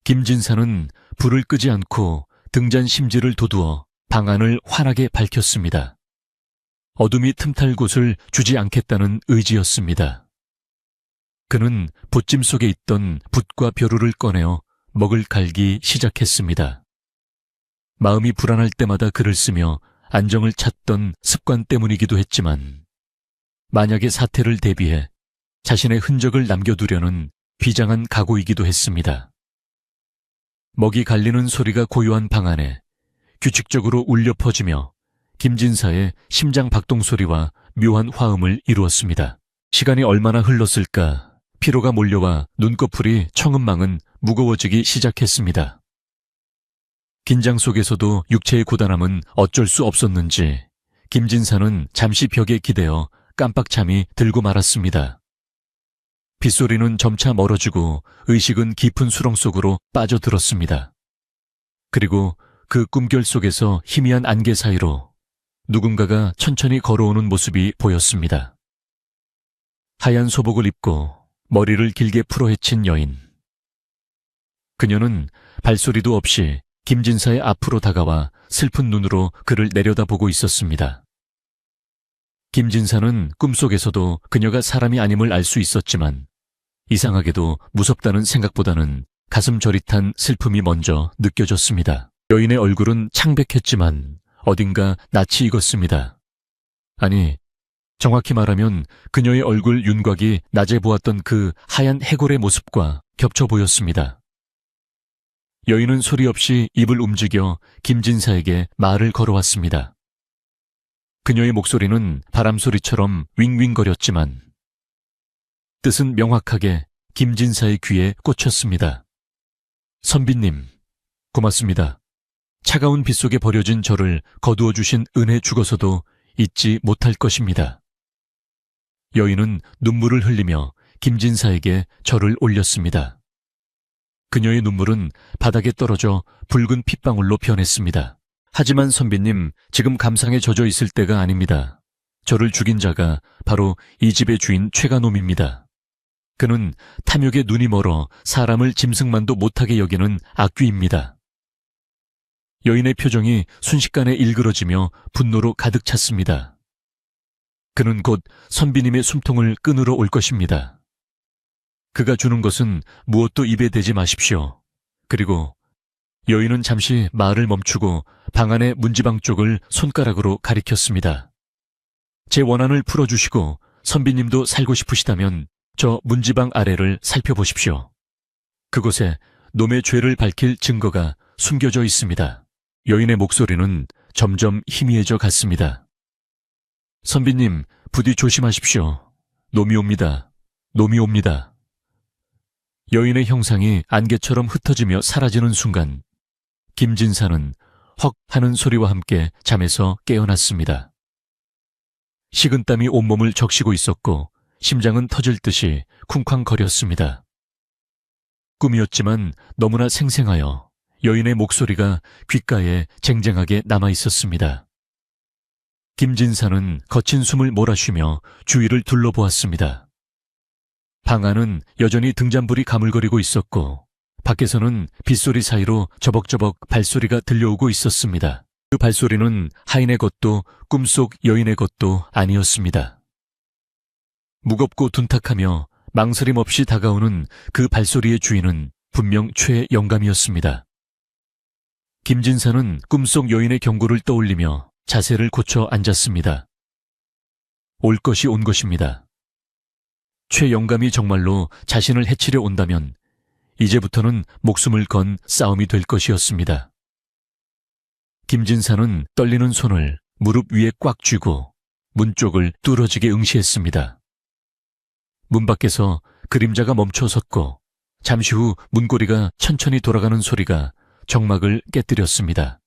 김진사는 불을 끄지 않고 등잔 심지를 도두어 방 안을 환하게 밝혔습니다. 어둠이 틈탈 곳을 주지 않겠다는 의지였습니다. 그는 봇짐 속에 있던 붓과 벼루를 꺼내어 먹을 갈기 시작했습니다. 마음이 불안할 때마다 글을 쓰며 안정을 찾던 습관 때문이기도 했지만 만약의 사태를 대비해 자신의 흔적을 남겨두려는 비장한 각오이기도 했습니다. 먹이 갈리는 소리가 고요한 방 안에 규칙적으로 울려 퍼지며 김진사의 심장 박동 소리와 묘한 화음을 이루었습니다. 시간이 얼마나 흘렀을까 피로가 몰려와 눈꺼풀이 청은망은 무거워지기 시작했습니다. 긴장 속에서도 육체의 고단함은 어쩔 수 없었는지 김진사는 잠시 벽에 기대어 깜빡잠이 들고 말았습니다. 빗소리는 점차 멀어지고 의식은 깊은 수렁 속으로 빠져들었습니다. 그리고 그 꿈결 속에서 희미한 안개 사이로 누군가가 천천히 걸어오는 모습이 보였습니다. 하얀 소복을 입고 머리를 길게 풀어헤친 여인. 그녀는 발소리도 없이 김진사의 앞으로 다가와 슬픈 눈으로 그를 내려다보고 있었습니다. 김진사는 꿈속에서도 그녀가 사람이 아님을 알 수 있었지만 이상하게도 무섭다는 생각보다는 가슴 저릿한 슬픔이 먼저 느껴졌습니다. 여인의 얼굴은 창백했지만 어딘가 낯이 익었습니다. 아니, 정확히 말하면 그녀의 얼굴 윤곽이 낮에 보았던 그 하얀 해골의 모습과 겹쳐 보였습니다. 여인은 소리 없이 입을 움직여 김진사에게 말을 걸어왔습니다. 그녀의 목소리는 바람소리처럼 윙윙거렸지만 뜻은 명확하게 김진사의 귀에 꽂혔습니다. 선비님, 고맙습니다. 차가운 빗속에 버려진 저를 거두어 주신 은혜 죽어서도 잊지 못할 것입니다. 여인은 눈물을 흘리며 김진사에게 절을 올렸습니다. 그녀의 눈물은 바닥에 떨어져 붉은 핏방울로 변했습니다. 하지만 선비님, 지금 감상에 젖어 있을 때가 아닙니다. 저를 죽인 자가 바로 이 집의 주인 최가놈입니다. 그는 탐욕에 눈이 멀어 사람을 짐승만도 못하게 여기는 악귀입니다. 여인의 표정이 순식간에 일그러지며 분노로 가득 찼습니다. 그는 곧 선비님의 숨통을 끊으러 올 것입니다. 그가 주는 것은 무엇도 입에 대지 마십시오. 그리고 여인은 잠시 말을 멈추고 방 안의 문지방 쪽을 손가락으로 가리켰습니다. 제 원한을 풀어주시고 선비님도 살고 싶으시다면 저 문지방 아래를 살펴보십시오. 그곳에 놈의 죄를 밝힐 증거가 숨겨져 있습니다. 여인의 목소리는 점점 희미해져 갔습니다. 선비님, 부디 조심하십시오. 놈이 옵니다. 놈이 옵니다. 여인의 형상이 안개처럼 흩어지며 사라지는 순간 김진사는 헉 하는 소리와 함께 잠에서 깨어났습니다. 식은땀이 온몸을 적시고 있었고 심장은 터질 듯이 쿵쾅거렸습니다. 꿈이었지만 너무나 생생하여 여인의 목소리가 귓가에 쟁쟁하게 남아있었습니다. 김진사는 거친 숨을 몰아쉬며 주위를 둘러보았습니다. 방 안은 여전히 등잔불이 가물거리고 있었고 밖에서는 빗소리 사이로 저벅저벅 발소리가 들려오고 있었습니다. 그 발소리는 하인의 것도 꿈속 여인의 것도 아니었습니다. 무겁고 둔탁하며 망설임 없이 다가오는 그 발소리의 주인은 분명 최 영감이었습니다. 김진사는 꿈속 여인의 경고를 떠올리며 자세를 고쳐 앉았습니다. 올 것이 온 것입니다. 최 영감이 정말로 자신을 해치려 온다면 이제부터는 목숨을 건 싸움이 될 것이었습니다. 김진사는 떨리는 손을 무릎 위에 꽉 쥐고 문 쪽을 뚫어지게 응시했습니다. 문 밖에서 그림자가 멈춰 섰고 잠시 후 문고리가 천천히 돌아가는 소리가 정막을 깨뜨렸습니다.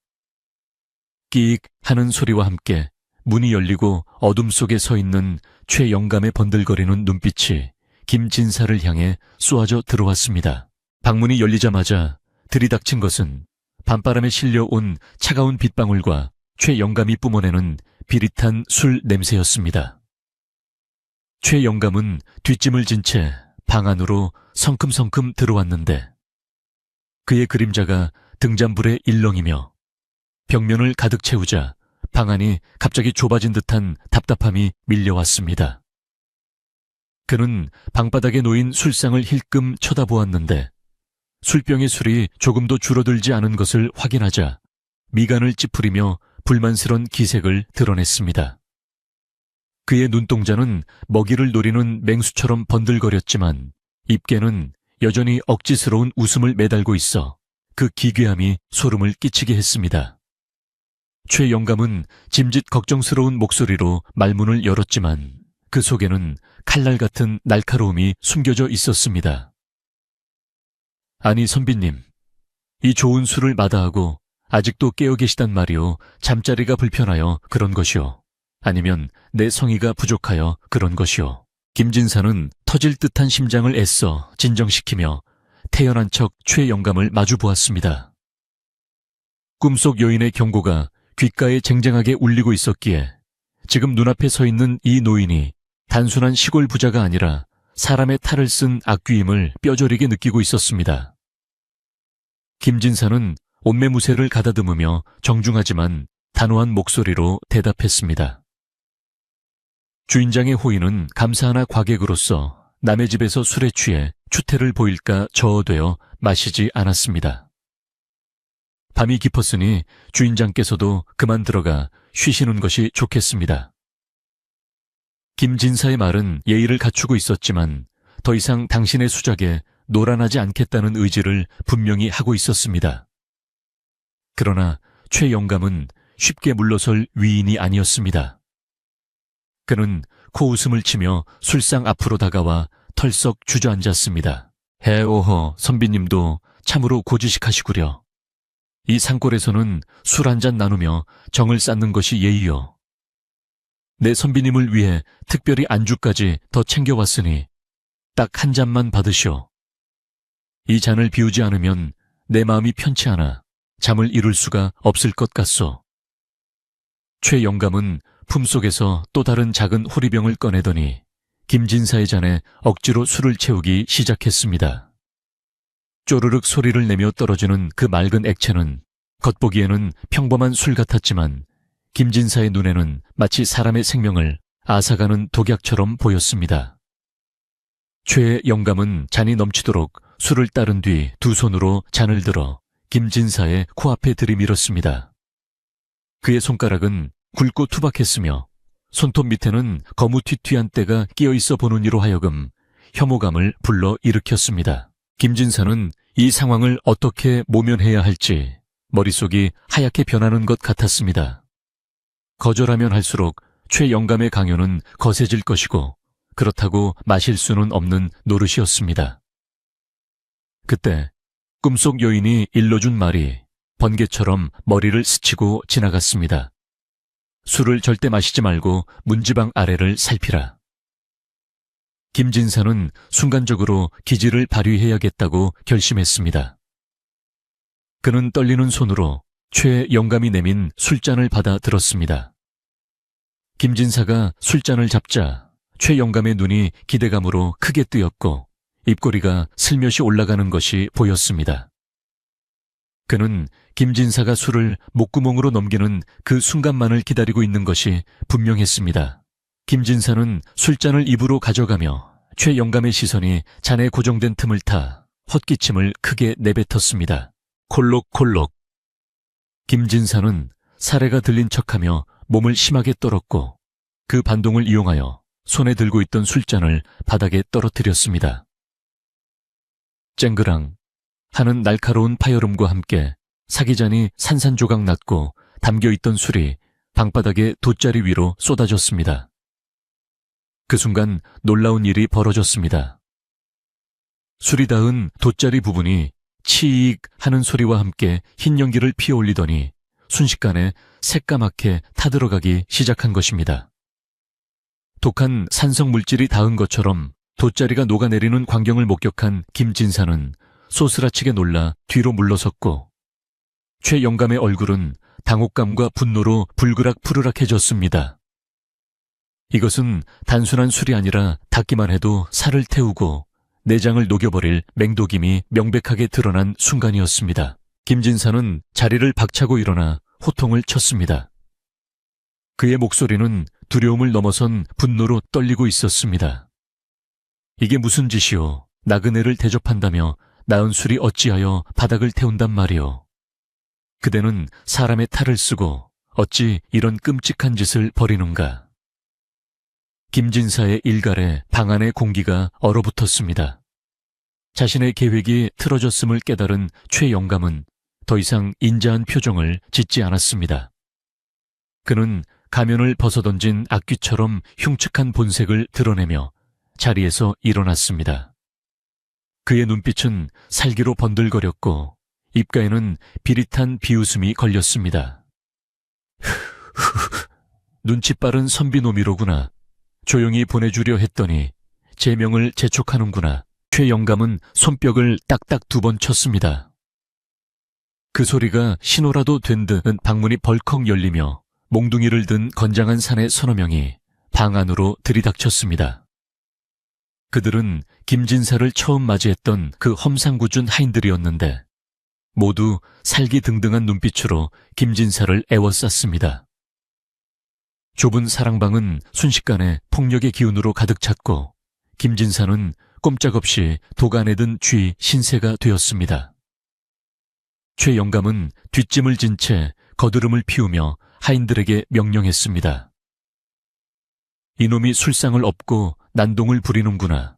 끼익 하는 소리와 함께 문이 열리고 어둠 속에 서 있는 최 영감의 번들거리는 눈빛이 김진사를 향해 쏘아져 들어왔습니다. 방문이 열리자마자 들이닥친 것은 밤바람에 실려온 차가운 빗방울과 최 영감이 뿜어내는 비릿한 술 냄새였습니다. 최 영감은 뒷짐을 진 채 방 안으로 성큼성큼 들어왔는데 그의 그림자가 등잔불에 일렁이며 벽면을 가득 채우자 방 안이 갑자기 좁아진 듯한 답답함이 밀려왔습니다. 그는 방바닥에 놓인 술상을 힐끔 쳐다보았는데 술병의 술이 조금도 줄어들지 않은 것을 확인하자 미간을 찌푸리며 불만스런 기색을 드러냈습니다. 그의 눈동자는 먹이를 노리는 맹수처럼 번들거렸지만 입계는 여전히 억지스러운 웃음을 매달고 있어 그 기괴함이 소름을 끼치게 했습니다. 최 영감은 짐짓 걱정스러운 목소리로 말문을 열었지만 그 속에는 칼날 같은 날카로움이 숨겨져 있었습니다. 아니 선비님, 이 좋은 술을 마다하고 아직도 깨어 계시단 말이오. 잠자리가 불편하여 그런 것이오. 아니면 내 성의가 부족하여 그런 것이오. 김진사는 터질 듯한 심장을 애써 진정시키며 태연한 척 최 영감을 마주 보았습니다. 꿈속 여인의 경고가 귓가에 쟁쟁하게 울리고 있었기에 지금 눈앞에 서 있는 이 노인이 단순한 시골 부자가 아니라 사람의 탈을 쓴 악귀임을 뼈저리게 느끼고 있었습니다. 김진사는 옷매무새를 가다듬으며 정중하지만 단호한 목소리로 대답했습니다. 주인장의 호의는 감사하나 과객으로서 남의 집에서 술에 취해 추태를 보일까 저어되어 마시지 않았습니다. 밤이 깊었으니 주인장께서도 그만 들어가 쉬시는 것이 좋겠습니다. 김진사의 말은 예의를 갖추고 있었지만 더 이상 당신의 수작에 노란하지 않겠다는 의지를 분명히 하고 있었습니다. 그러나 최 영감은 쉽게 물러설 위인이 아니었습니다. 그는 코웃음을 치며 술상 앞으로 다가와 털썩 주저앉았습니다. 해오허, 선비님도 참으로 고지식하시구려. 이 산골에서는 술 한잔 나누며 정을 쌓는 것이 예의요. 내 선비님을 위해 특별히 안주까지 더 챙겨왔으니 딱 한 잔만 받으시오. 이 잔을 비우지 않으면 내 마음이 편치 않아 잠을 이룰 수가 없을 것 같소. 최 영감은 품속에서 또 다른 작은 호리병을 꺼내더니 김진사의 잔에 억지로 술을 채우기 시작했습니다. 쪼르륵 소리를 내며 떨어지는 그 맑은 액체는 겉보기에는 평범한 술 같았지만 김진사의 눈에는 마치 사람의 생명을 앗아가는 독약처럼 보였습니다. 최의 영감은 잔이 넘치도록 술을 따른 뒤 두 손으로 잔을 들어 김진사의 코앞에 들이밀었습니다. 그의 손가락은 굵고 투박했으며 손톱 밑에는 거무튀튀한 때가 끼어있어 보는 이로 하여금 혐오감을 불러 일으켰습니다. 김진사는 이 상황을 어떻게 모면해야 할지 머릿속이 하얗게 변하는 것 같았습니다. 거절하면 할수록 최 영감의 강요는 거세질 것이고 그렇다고 마실 수는 없는 노릇이었습니다. 그때 꿈속 여인이 일러준 말이 번개처럼 머리를 스치고 지나갔습니다. 술을 절대 마시지 말고 문지방 아래를 살피라. 김진사는 순간적으로 기지를 발휘해야겠다고 결심했습니다. 그는 떨리는 손으로 최 영감이 내민 술잔을 받아 들었습니다. 김진사가 술잔을 잡자 최 영감의 눈이 기대감으로 크게 뜨였고 입꼬리가 슬며시 올라가는 것이 보였습니다. 그는 김진사가 술을 목구멍으로 넘기는 그 순간만을 기다리고 있는 것이 분명했습니다. 김진사는 술잔을 입으로 가져가며 최 영감의 시선이 잔에 고정된 틈을 타 헛기침을 크게 내뱉었습니다. 콜록콜록. 김진사는 사례가 들린 척하며 몸을 심하게 떨었고 그 반동을 이용하여 손에 들고 있던 술잔을 바닥에 떨어뜨렸습니다. 쨍그랑 하는 날카로운 파열음과 함께 사기잔이 산산조각 났고 담겨있던 술이 방바닥의 돗자리 위로 쏟아졌습니다. 그 순간 놀라운 일이 벌어졌습니다. 술이 닿은 돗자리 부분이 치익 하는 소리와 함께 흰 연기를 피어올리더니 순식간에 새까맣게 타들어가기 시작한 것입니다. 독한 산성 물질이 닿은 것처럼 돗자리가 녹아내리는 광경을 목격한 김진사는 소스라치게 놀라 뒤로 물러섰고 최 영감의 얼굴은 당혹감과 분노로 불그락푸르락해졌습니다. 이것은 단순한 술이 아니라 닿기만 해도 살을 태우고 내장을 녹여버릴 맹독임이 명백하게 드러난 순간이었습니다. 김진사는 자리를 박차고 일어나 호통을 쳤습니다. 그의 목소리는 두려움을 넘어선 분노로 떨리고 있었습니다. 이게 무슨 짓이오? 나그네를 대접한다며 나은 술이 어찌하여 바닥을 태운단 말이오. 그대는 사람의 탈을 쓰고 어찌 이런 끔찍한 짓을 벌이는가. 김진사의 일갈에 방 안의 공기가 얼어붙었습니다. 자신의 계획이 틀어졌음을 깨달은 최 영감은 더 이상 인자한 표정을 짓지 않았습니다. 그는 가면을 벗어던진 악귀처럼 흉측한 본색을 드러내며 자리에서 일어났습니다. 그의 눈빛은 살기로 번들거렸고 입가에는 비릿한 비웃음이 걸렸습니다. 눈치 빠른 선비노미로구나. 조용히 보내주려 했더니 제 명을 재촉하는구나. 최 영감은 손뼉을 딱딱 2번 쳤습니다. 그 소리가 신호라도 된 듯 방문이 벌컥 열리며 몽둥이를 든 건장한 사내 서너 명이 방 안으로 들이닥쳤습니다. 그들은 김진사를 처음 맞이했던 그 험상궂은 하인들이었는데 모두 살기등등한 눈빛으로 김진사를 애워쌌습니다. 좁은 사랑방은 순식간에 폭력의 기운으로 가득 찼고 김진사는 꼼짝없이 도간에 든 쥐 신세가 되었습니다. 최 영감은 뒷짐을 진 채 거드름을 피우며 하인들에게 명령했습니다. 이놈이 술상을 엎고 난동을 부리는구나.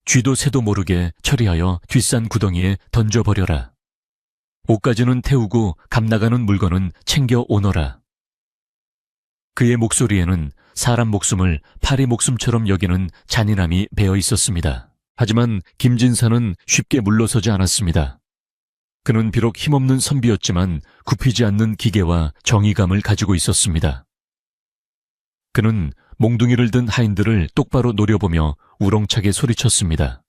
쥐도 새도 모르게 처리하여 뒷산 구덩이에 던져버려라. 옷가지는 태우고 값나가는 물건은 챙겨 오너라. 그의 목소리에는 사람 목숨을 파리 목숨처럼 여기는 잔인함이 배어 있었습니다. 하지만 김진사는 쉽게 물러서지 않았습니다. 그는 비록 힘없는 선비였지만 굽히지 않는 기계와 정의감을 가지고 있었습니다. 그는 몽둥이를 든 하인들을 똑바로 노려보며 우렁차게 소리쳤습니다.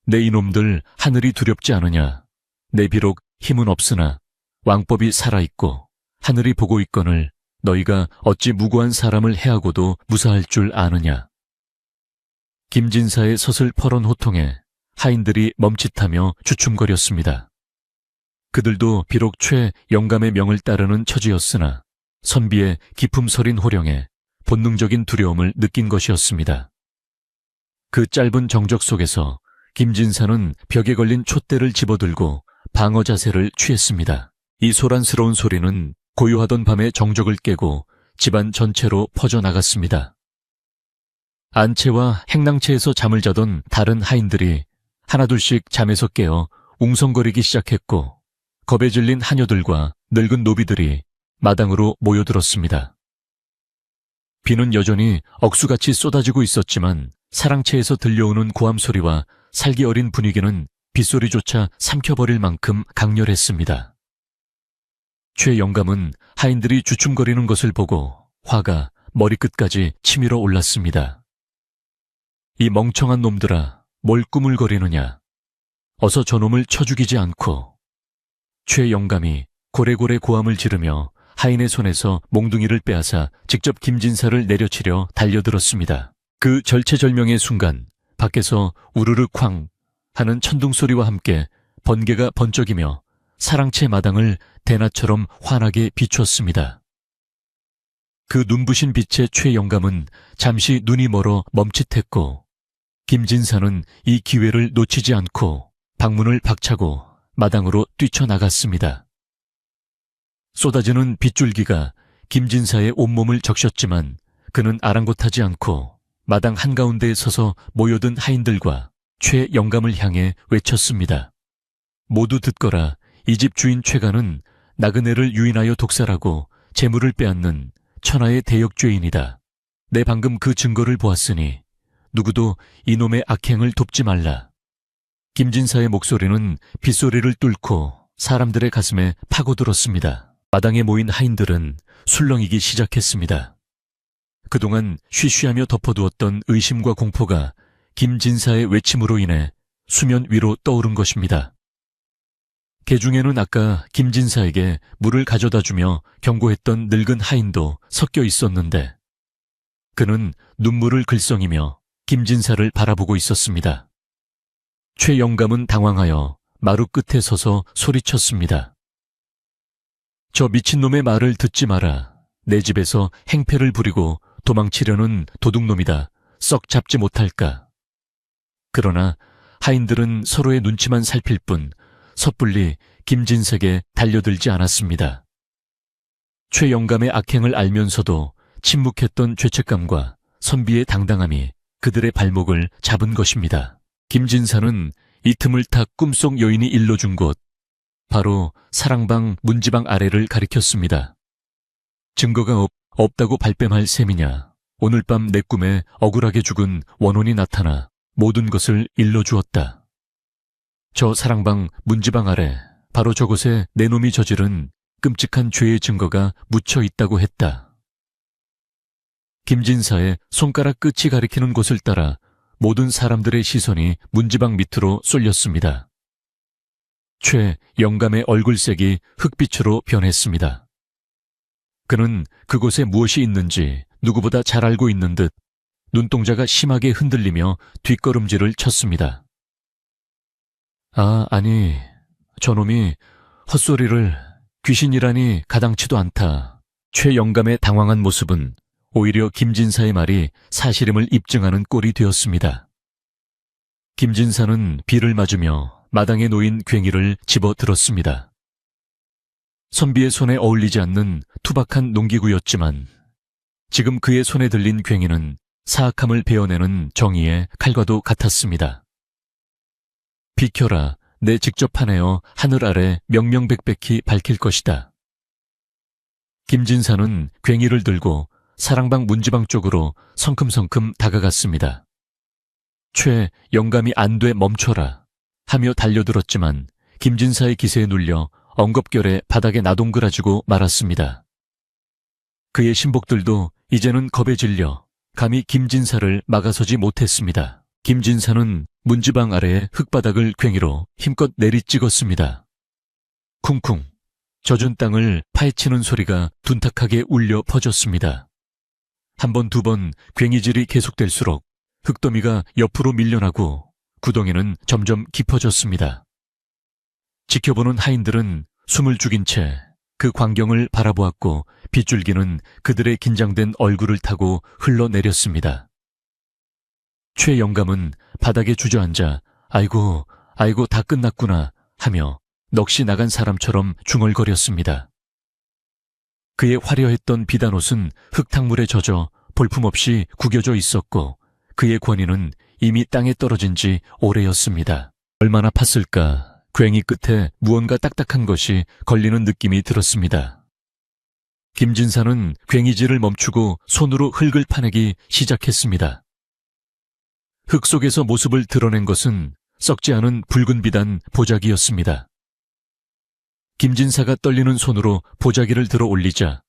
내 이놈들 하늘이 두렵지 않으냐. 내 비록 힘은 없으나 왕법이 살아있고 하늘이 보고 있거늘 너희가 어찌 무고한 사람을 해하고도 무사할 줄 아느냐. 김진사의 서슬퍼런 호통에 하인들이 멈칫하며 주춤거렸습니다. 그들도 비록 최 영감의 명을 따르는 처지였으나 선비의 기품 서린 호령에 본능적인 두려움을 느낀 것이었습니다. 그 짧은 정적 속에서 김진사는 벽에 걸린 촛대를 집어들고 방어 자세를 취했습니다. 이 소란스러운 소리는 고요하던 밤의 정적을 깨고 집안 전체로 퍼져나갔습니다. 안채와 행랑채에서 잠을 자던 다른 하인들이 하나둘씩 잠에서 깨어 웅성거리기 시작했고 겁에 질린 하녀들과 늙은 노비들이 마당으로 모여들었습니다. 비는 여전히 억수같이 쏟아지고 있었지만 사랑채에서 들려오는 고함 소리와 살기 어린 분위기는 빗소리조차 삼켜버릴 만큼 강렬했습니다. 최 영감은 하인들이 주춤거리는 것을 보고 화가 머리끝까지 치밀어 올랐습니다. 이 멍청한 놈들아, 뭘 꾸물거리느냐. 어서 저놈을 쳐 죽이지 않고. 최 영감이 고래고래 고함을 지르며 하인의 손에서 몽둥이를 빼앗아 직접 김진사를 내려치려 달려들었습니다. 그 절체절명의 순간 밖에서 우르르 쾅 하는 천둥소리와 함께 번개가 번쩍이며 사랑채 마당을 대낮처럼 환하게 비추었습니다. 그 눈부신 빛에 최 영감은 잠시 눈이 멀어 멈칫했고 김진사는 이 기회를 놓치지 않고 방문을 박차고 마당으로 뛰쳐나갔습니다. 쏟아지는 빗줄기가 김진사의 온몸을 적셨지만 그는 아랑곳하지 않고 마당 한가운데에 서서 모여든 하인들과 최 영감을 향해 외쳤습니다. 모두 듣거라. 이 집 주인 최가는 나그네를 유인하여 독살하고 재물을 빼앗는 천하의 대역죄인이다. 내 방금 그 증거를 보았으니 누구도 이놈의 악행을 돕지 말라. 김진사의 목소리는 빗소리를 뚫고 사람들의 가슴에 파고들었습니다. 마당에 모인 하인들은 술렁이기 시작했습니다. 그동안 쉬쉬하며 덮어두었던 의심과 공포가 김진사의 외침으로 인해 수면 위로 떠오른 것입니다. 개 중에는 아까 김진사에게 물을 가져다주며 경고했던 늙은 하인도 섞여 있었는데 그는 눈물을 글썽이며 김진사를 바라보고 있었습니다. 최 영감은 당황하여 마루 끝에 서서 소리쳤습니다. 저 미친놈의 말을 듣지 마라. 내 집에서 행패를 부리고 도망치려는 도둑놈이다. 썩 잡지 못할까. 그러나 하인들은 서로의 눈치만 살필 뿐 섣불리 김진색에 달려들지 않았습니다. 최 영감의 악행을 알면서도 침묵했던 죄책감과 선비의 당당함이 그들의 발목을 잡은 것입니다. 김진사는 이 틈을 타 꿈속 여인이 일러준 곳, 바로 사랑방 문지방 아래를 가리켰습니다. 증거가 없다고 발뺌할 셈이냐. 오늘 밤 내 꿈에 억울하게 죽은 원혼이 나타나 모든 것을 일러주었다. 저 사랑방 문지방 아래 바로 저곳에 내 놈이 저지른 끔찍한 죄의 증거가 묻혀 있다고 했다. 김진사의 손가락 끝이 가리키는 곳을 따라 모든 사람들의 시선이 문지방 밑으로 쏠렸습니다. 최 영감의 얼굴색이 흑빛으로 변했습니다. 그는 그곳에 무엇이 있는지 누구보다 잘 알고 있는 듯 눈동자가 심하게 흔들리며 뒷걸음질을 쳤습니다. 아니, 저놈이 헛소리를 귀신이라니 가당치도 않다. 최 영감의 당황한 모습은 오히려 김진사의 말이 사실임을 입증하는 꼴이 되었습니다. 김진사는 비를 맞으며 마당에 놓인 괭이를 집어들었습니다. 선비의 손에 어울리지 않는 투박한 농기구였지만 지금 그의 손에 들린 괭이는 사악함을 베어내는 정의의 칼과도 같았습니다. 비켜라, 내 직접 하내어 하늘 아래 명명백백히 밝힐 것이다. 김진사는 괭이를 들고 사랑방 문지방 쪽으로 성큼성큼 다가갔습니다. 최 영감이 안 돼 멈춰라 하며 달려들었지만 김진사의 기세에 눌려 엉겁결에 바닥에 나동그라지고 말았습니다. 그의 신복들도 이제는 겁에 질려 감히 김진사를 막아서지 못했습니다. 김진사는 문지방 아래의 흙바닥을 괭이로 힘껏 내리찍었습니다. 쿵쿵 젖은 땅을 파헤치는 소리가 둔탁하게 울려 퍼졌습니다. 한 번, 두 번 괭이질이 계속될수록 흙더미가 옆으로 밀려나고 구덩이는 점점 깊어졌습니다. 지켜보는 하인들은 숨을 죽인 채 그 광경을 바라보았고 빗줄기는 그들의 긴장된 얼굴을 타고 흘러내렸습니다. 최 영감은 바닥에 주저앉아 아이고 다 끝났구나 하며 넋이 나간 사람처럼 중얼거렸습니다. 그의 화려했던 비단옷은 흙탕물에 젖어 볼품없이 구겨져 있었고 그의 권위는 이미 땅에 떨어진 지 오래였습니다. 얼마나 팠을까. 괭이 끝에 무언가 딱딱한 것이 걸리는 느낌이 들었습니다. 김진사는 괭이질을 멈추고 손으로 흙을 파내기 시작했습니다. 흙 속에서 모습을 드러낸 것은 썩지 않은 붉은 비단 보자기였습니다. 김진사가 떨리는 손으로 보자기를 들어 올리자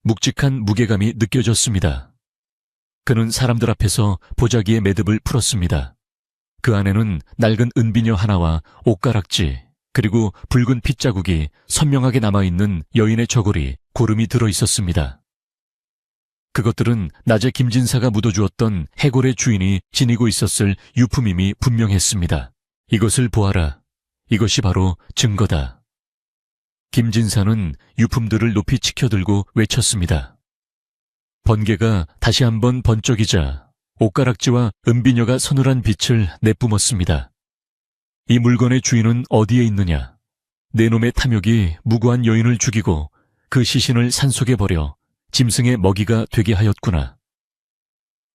묵직한 무게감이 느껴졌습니다. 그는 사람들 앞에서 보자기의 매듭을 풀었습니다. 그 안에는 낡은 은비녀 하나와 옷가락지, 그리고 붉은 핏자국이 선명하게 남아있는 여인의 저고리, 고름이 들어 있었습니다. 그것들은 낮에 김진사가 묻어주었던 해골의 주인이 지니고 있었을 유품임이 분명했습니다. 이것을 보아라. 이것이 바로 증거다. 김진사는 유품들을 높이 치켜들고 외쳤습니다. 번개가 다시 한번 번쩍이자 옷가락지와 은비녀가 서늘한 빛을 내뿜었습니다. 이 물건의 주인은 어디에 있느냐? 내 놈의 탐욕이 무고한 여인을 죽이고 그 시신을 산속에 버려 짐승의 먹이가 되게 하였구나.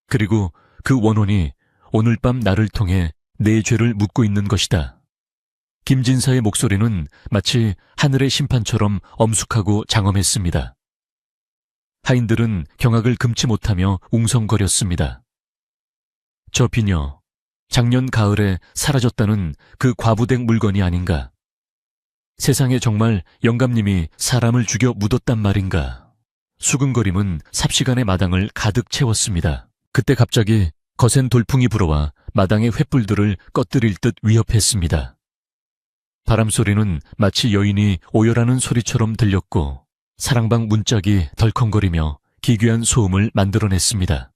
그리고 그 원혼이 오늘 밤 나를 통해 내 죄를 묻고 있는 것이다. 김진사의 목소리는 마치 하늘의 심판처럼 엄숙하고 장엄했습니다. 하인들은 경악을 금치 못하며 웅성거렸습니다. 저 비녀, 작년 가을에 사라졌다는 그 과부댁 물건이 아닌가? 세상에 정말 영감님이 사람을 죽여 묻었단 말인가? 수근거림은 삽시간의 마당을 가득 채웠습니다. 그때 갑자기 거센 돌풍이 불어와 마당의 횃불들을 꺼뜨릴 듯 위협했습니다. 바람소리는 마치 여인이 오열하는 소리처럼 들렸고 사랑방 문짝이 덜컹거리며 기괴한 소음을 만들어냈습니다.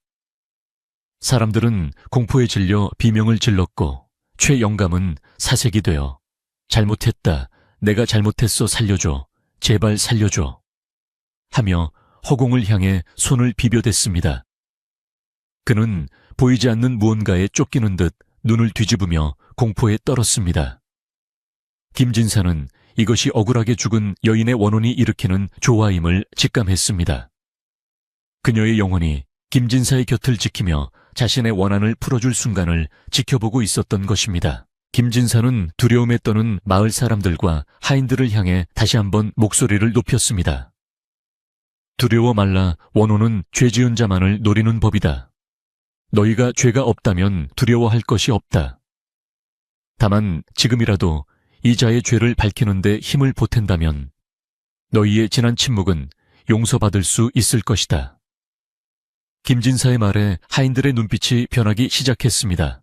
사람들은 공포에 질려 비명을 질렀고 최 영감은 사색이 되어 잘못했다. 내가 잘못했어. 살려줘. 제발 살려줘. 하며 허공을 향해 손을 비벼댔습니다. 그는 보이지 않는 무언가에 쫓기는 듯 눈을 뒤집으며 공포에 떨었습니다. 김진사는 이것이 억울하게 죽은 여인의 원혼이 일으키는 조화임을 직감했습니다. 그녀의 영혼이 김진사의 곁을 지키며 자신의 원한을 풀어줄 순간을 지켜보고 있었던 것입니다. 김진사는 두려움에 떠는 마을 사람들과 하인들을 향해 다시 한번 목소리를 높였습니다. 두려워 말라. 원혼은 죄 지은 자만을 노리는 법이다. 너희가 죄가 없다면 두려워할 것이 없다. 다만 지금이라도 이 자의 죄를 밝히는데 힘을 보탠다면 너희의 지난 침묵은 용서받을 수 있을 것이다. 김진사의 말에 하인들의 눈빛이 변하기 시작했습니다.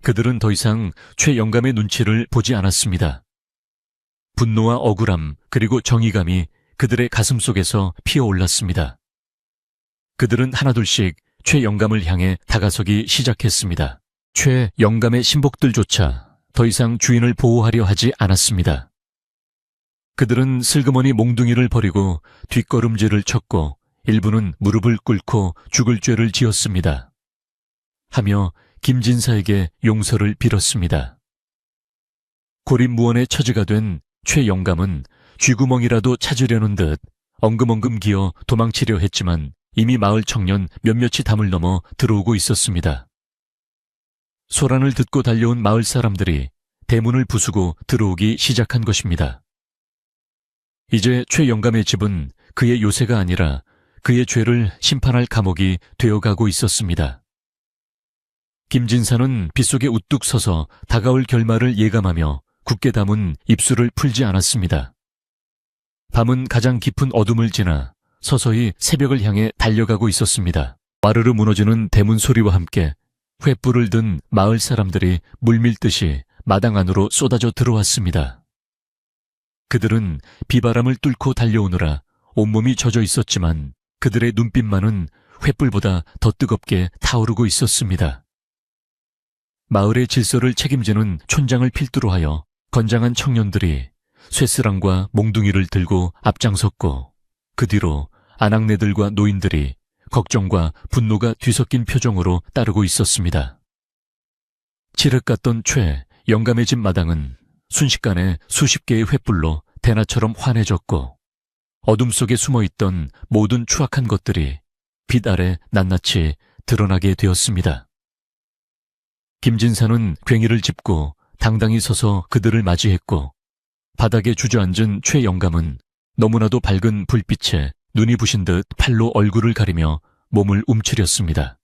그들은 더 이상 최 영감의 눈치를 보지 않았습니다. 분노와 억울함 그리고 정의감이 그들의 가슴 속에서 피어올랐습니다. 그들은 하나둘씩 최 영감을 향해 다가서기 시작했습니다. 최 영감의 신복들조차 더 이상 주인을 보호하려 하지 않았습니다. 그들은 슬그머니 몽둥이를 버리고 뒷걸음질을 쳤고 일부는 무릎을 꿇고 죽을 죄를 지었습니다. 하며 김진사에게 용서를 빌었습니다. 고립무원의 처지가 된 최 영감은 쥐구멍이라도 찾으려는 듯 엉금엉금 기어 도망치려 했지만 이미 마을 청년 몇몇이 담을 넘어 들어오고 있었습니다. 소란을 듣고 달려온 마을 사람들이 대문을 부수고 들어오기 시작한 것입니다. 이제 최 영감의 집은 그의 요새가 아니라 그의 죄를 심판할 감옥이 되어가고 있었습니다. 김진사는 빗속에 우뚝 서서 다가올 결말을 예감하며 굳게 담은 입술을 풀지 않았습니다. 밤은 가장 깊은 어둠을 지나 서서히 새벽을 향해 달려가고 있었습니다. 와르르 무너지는 대문 소리와 함께 횃불을 든 마을 사람들이 물밀듯이 마당 안으로 쏟아져 들어왔습니다. 그들은 비바람을 뚫고 달려오느라 온몸이 젖어 있었지만 그들의 눈빛만은 횃불보다 더 뜨겁게 타오르고 있었습니다. 마을의 질서를 책임지는 촌장을 필두로 하여 건장한 청년들이 쇠스랑과 몽둥이를 들고 앞장섰고, 그 뒤로 아낙네들과 노인들이 걱정과 분노가 뒤섞인 표정으로 따르고 있었습니다. 칠흑 같던 최 영감의 집 마당은 순식간에 수십 개의 횃불로 대낮처럼 환해졌고, 어둠 속에 숨어있던 모든 추악한 것들이 빛 아래 낱낱이 드러나게 되었습니다. 김진사는 괭이를 짚고 당당히 서서 그들을 맞이했고, 바닥에 주저앉은 최 영감은 너무나도 밝은 불빛에 눈이 부신 듯 팔로 얼굴을 가리며 몸을 움츠렸습니다.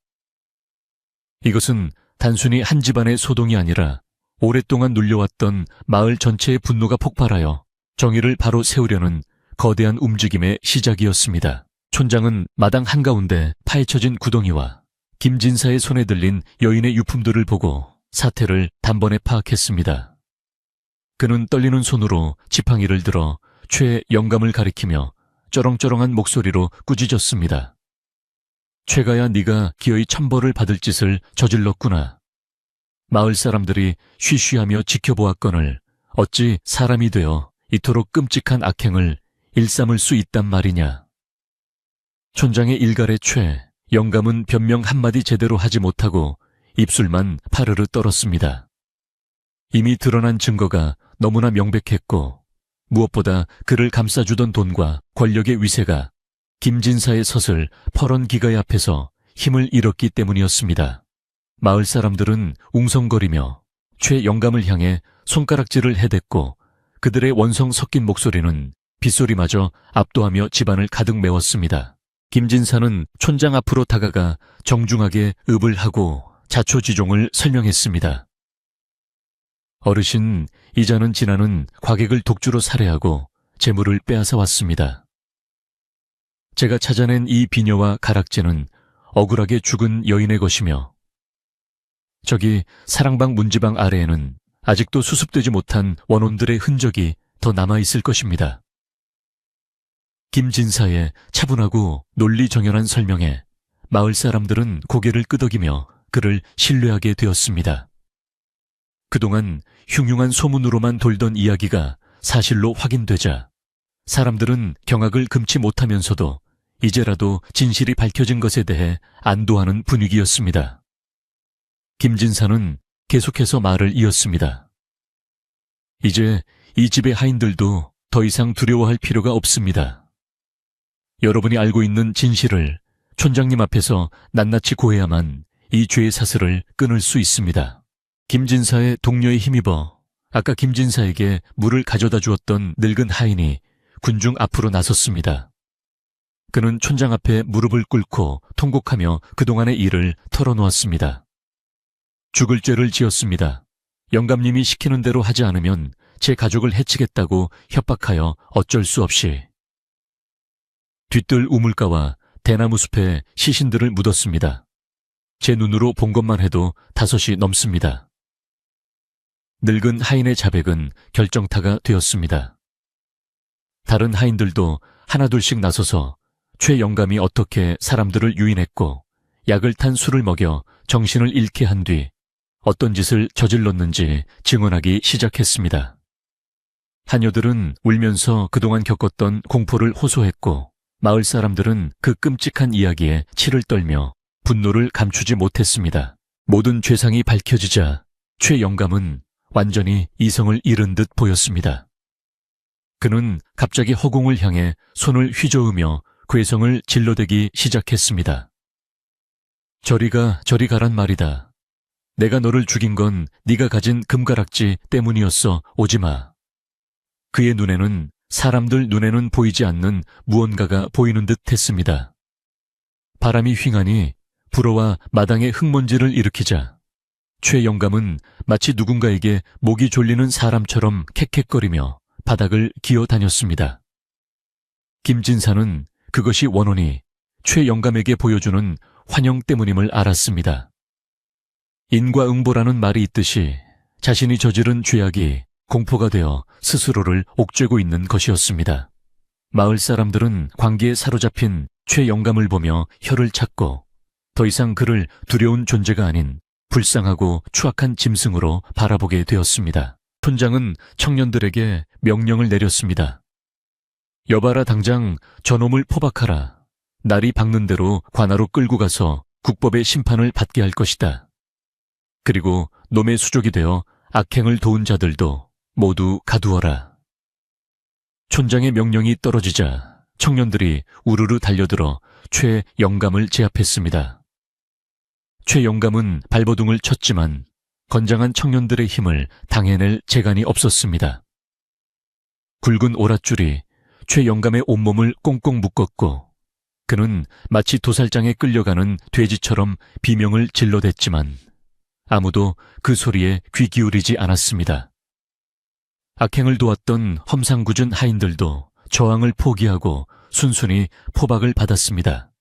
이것은 단순히 한 집안의 소동이 아니라 오랫동안 눌려왔던 마을 전체의 분노가 폭발하여 정의를 바로 세우려는 거대한 움직임의 시작이었습니다. 촌장은 마당 한가운데 파헤쳐진 구덩이와 김진사의 손에 들린 여인의 유품들을 보고 사태를 단번에 파악했습니다. 그는 떨리는 손으로 지팡이를 들어 최 영감을 가리키며 쩌렁쩌렁한 목소리로 꾸짖었습니다. 최가야, 네가 기어이 천벌을 받을 짓을 저질렀구나. 마을 사람들이 쉬쉬하며 지켜보았거늘 어찌 사람이 되어 이토록 끔찍한 악행을 일삼을 수 있단 말이냐. 촌장의 일갈의 최 영감은 변명 한마디 제대로 하지 못하고 입술만 파르르 떨었습니다. 이미 드러난 증거가 너무나 명백했고, 무엇보다 그를 감싸주던 돈과 권력의 위세가 김진사의 섯을 퍼런 기가의 앞에서 힘을 잃었기 때문이었습니다. 마을 사람들은 웅성거리며 최 영감을 향해 손가락질을 해댔고, 그들의 원성 섞인 목소리는 빗소리마저 압도하며 집안을 가득 메웠습니다. 김진사는 촌장 앞으로 다가가 정중하게 읍을 하고 자초지종을 설명했습니다. 어르신, 이자는 지나는 과객을 독주로 살해하고 재물을 빼앗아 왔습니다. 제가 찾아낸 이 비녀와 가락지는 억울하게 죽은 여인의 것이며, 저기 사랑방 문지방 아래에는 아직도 수습되지 못한 원혼들의 흔적이 더 남아있을 것입니다. 김진사의 차분하고 논리정연한 설명에 마을 사람들은 고개를 끄덕이며 그를 신뢰하게 되었습니다. 그동안 흉흉한 소문으로만 돌던 이야기가 사실로 확인되자 사람들은 경악을 금치 못하면서도 이제라도 진실이 밝혀진 것에 대해 안도하는 분위기였습니다. 김진사는 계속해서 말을 이었습니다. 이제 이 집의 하인들도 더 이상 두려워할 필요가 없습니다. 여러분이 알고 있는 진실을 촌장님 앞에서 낱낱이 고해야만 이 죄의 사슬을 끊을 수 있습니다. 김진사의 동료에 힘입어 아까 김진사에게 물을 가져다 주었던 늙은 하인이 군중 앞으로 나섰습니다. 그는 촌장 앞에 무릎을 꿇고 통곡하며 그동안의 일을 털어놓았습니다. 죽을 죄를 지었습니다. 영감님이 시키는 대로 하지 않으면 제 가족을 해치겠다고 협박하여 어쩔 수 없이 뒤뜰 우물가와 대나무 숲에 시신들을 묻었습니다. 제 눈으로 본 것만 해도 5이 넘습니다. 늙은 하인의 자백은 결정타가 되었습니다. 다른 하인들도 하나둘씩 나서서 최 영감이 어떻게 사람들을 유인했고 약을 탄 술을 먹여 정신을 잃게 한 뒤 어떤 짓을 저질렀는지 증언하기 시작했습니다. 하녀들은 울면서 그동안 겪었던 공포를 호소했고, 마을 사람들은 그 끔찍한 이야기에 치를 떨며 분노를 감추지 못했습니다. 모든 죄상이 밝혀지자 최 영감은 완전히 이성을 잃은 듯 보였습니다. 그는 갑자기 허공을 향해 손을 휘저으며 괴성을 질러대기 시작했습니다. 저리 가란 말이다. 내가 너를 죽인 건 네가 가진 금가락지 때문이었어. 오지마. 그의 눈에는 사람들 눈에는 보이지 않는 무언가가 보이는 듯 했습니다. 바람이 휘하니 불어와 마당에 흙먼지를 일으키자 최 영감은 마치 누군가에게 목이 졸리는 사람처럼 캑캑거리며 바닥을 기어 다녔습니다. 김진사는 그것이 원혼이 최 영감에게 보여주는 환영 때문임을 알았습니다. 인과응보라는 말이 있듯이 자신이 저지른 죄악이 공포가 되어 스스로를 옥죄고 있는 것이었습니다. 마을 사람들은 광기에 사로잡힌 최 영감을 보며 혀를 찾고 더 이상 그를 두려운 존재가 아닌 불쌍하고 추악한 짐승으로 바라보게 되었습니다. 촌장은 청년들에게 명령을 내렸습니다. 여봐라, 당장 저놈을 포박하라. 날이 밝는 대로 관하로 끌고 가서 국법의 심판을 받게 할 것이다. 그리고 놈의 수족이 되어 악행을 도운 자들도 모두 가두어라. 촌장의 명령이 떨어지자 청년들이 우르르 달려들어 최 영감을 제압했습니다. 최 영감은 발버둥을 쳤지만 건장한 청년들의 힘을 당해낼 재간이 없었습니다. 굵은 오랏줄이 최 영감의 온몸을 꽁꽁 묶었고 그는 마치 도살장에 끌려가는 돼지처럼 비명을 질러댔지만 아무도 그 소리에 귀 기울이지 않았습니다. 악행을 도왔던 험상궂은 하인들도 저항을 포기하고 순순히 포박을 받았습니다.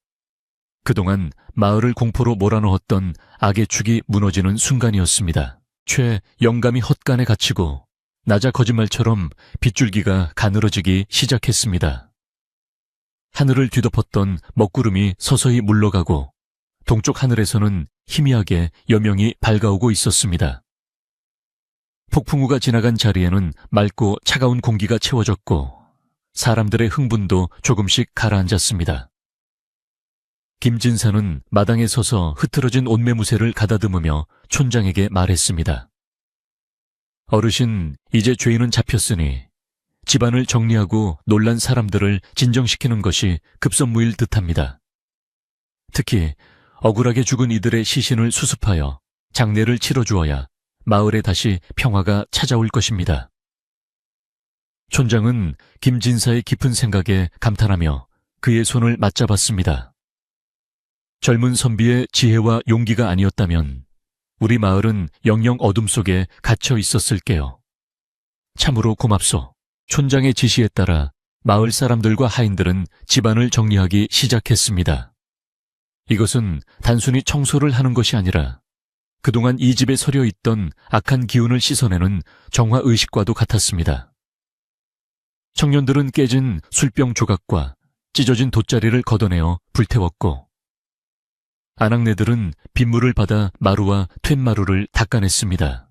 그동안 마을을 공포로 몰아넣었던 악의 축이 무너지는 순간이었습니다. 최 영감이 헛간에 갇히고 나자 거짓말처럼 빗줄기가 가늘어지기 시작했습니다. 하늘을 뒤덮었던 먹구름이 서서히 물러가고 동쪽 하늘에서는 희미하게 여명이 밝아오고 있었습니다. 폭풍우가 지나간 자리에는 맑고 차가운 공기가 채워졌고 사람들의 흥분도 조금씩 가라앉았습니다. 김진사는 마당에 서서 흐트러진 옷매무새를 가다듬으며 촌장에게 말했습니다. 어르신, 이제 죄인은 잡혔으니 집안을 정리하고 놀란 사람들을 진정시키는 것이 급선무일 듯합니다. 특히 억울하게 죽은 이들의 시신을 수습하여 장례를 치러주어야 마을에 다시 평화가 찾아올 것입니다. 촌장은 김진사의 깊은 생각에 감탄하며 그의 손을 맞잡았습니다. 젊은 선비의 지혜와 용기가 아니었다면 우리 마을은 영영 어둠 속에 갇혀 있었을게요. 참으로 고맙소. 촌장의 지시에 따라 마을 사람들과 하인들은 집안을 정리하기 시작했습니다. 이것은 단순히 청소를 하는 것이 아니라 그동안 이 집에 서려 있던 악한 기운을 씻어내는 정화의식과도 같았습니다. 청년들은 깨진 술병 조각과 찢어진 돗자리를 걷어내어 불태웠고 아낙네들은 빗물을 받아 마루와 툇마루를 닦아냈습니다.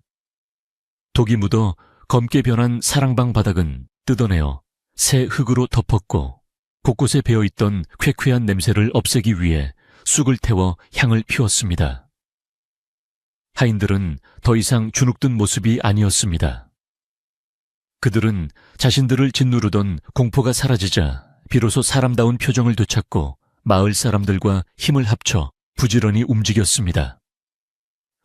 독이 묻어 검게 변한 사랑방 바닥은 뜯어내어 새 흙으로 덮었고 곳곳에 배어있던 쾌쾌한 냄새를 없애기 위해 쑥을 태워 향을 피웠습니다. 하인들은 더 이상 주눅든 모습이 아니었습니다. 그들은 자신들을 짓누르던 공포가 사라지자 비로소 사람다운 표정을 되찾고 마을 사람들과 힘을 합쳐 부지런히 움직였습니다.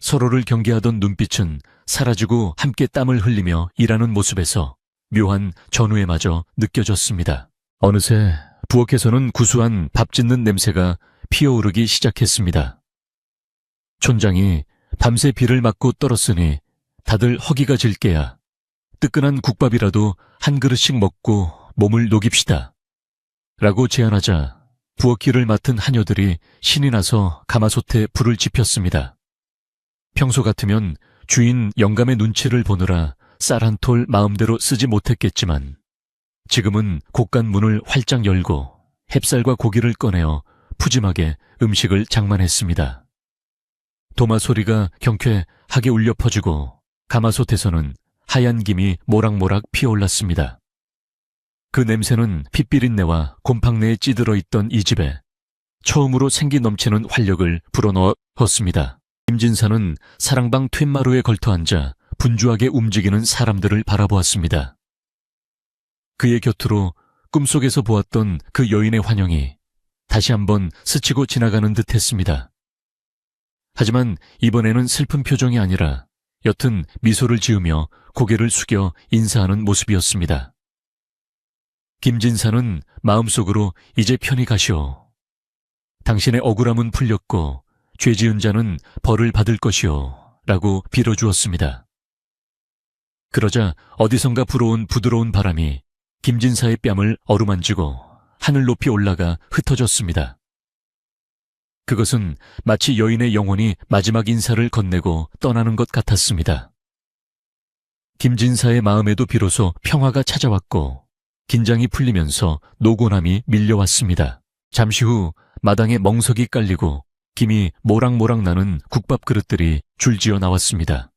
서로를 경계하던 눈빛은 사라지고 함께 땀을 흘리며 일하는 모습에서 묘한 전우애마저 느껴졌습니다. 어느새 부엌에서는 구수한 밥 짓는 냄새가 피어오르기 시작했습니다. 촌장이 밤새 비를 맞고 떨었으니 다들 허기가 질게야 뜨끈한 국밥이라도 한 그릇씩 먹고 몸을 녹입시다. 라고 제안하자 부엌일을 맡은 하녀들이 신이 나서 가마솥에 불을 지폈습니다. 평소 같으면 주인 영감의 눈치를 보느라 쌀 한 톨 마음대로 쓰지 못했겠지만 지금은 곳간 문을 활짝 열고 햅쌀과 고기를 꺼내어 푸짐하게 음식을 장만했습니다. 도마 소리가 경쾌하게 울려 퍼지고 가마솥에서는 하얀 김이 모락모락 피어올랐습니다. 그 냄새는 핏비린내와 곰팡내에 찌들어 있던 이 집에 처음으로 생기 넘치는 활력을 불어넣었습니다. 김진사는 사랑방 툇마루에 걸터앉아 분주하게 움직이는 사람들을 바라보았습니다. 그의 곁으로 꿈속에서 보았던 그 여인의 환영이 다시 한번 스치고 지나가는 듯 했습니다. 하지만 이번에는 슬픈 표정이 아니라 옅은 미소를 지으며 고개를 숙여 인사하는 모습이었습니다. 김진사는 마음속으로 이제 편히 가시오. 당신의 억울함은 풀렸고 죄 지은 자는 벌을 받을 것이오. 라고 빌어주었습니다. 그러자 어디선가 불어온 부드러운 바람이 김진사의 뺨을 어루만지고 하늘 높이 올라가 흩어졌습니다. 그것은 마치 여인의 영혼이 마지막 인사를 건네고 떠나는 것 같았습니다. 김진사의 마음에도 비로소 평화가 찾아왔고 긴장이 풀리면서 노곤함이 밀려왔습니다. 잠시 후 마당에 멍석이 깔리고 김이 모락모락 나는 국밥 그릇들이 줄지어 나왔습니다.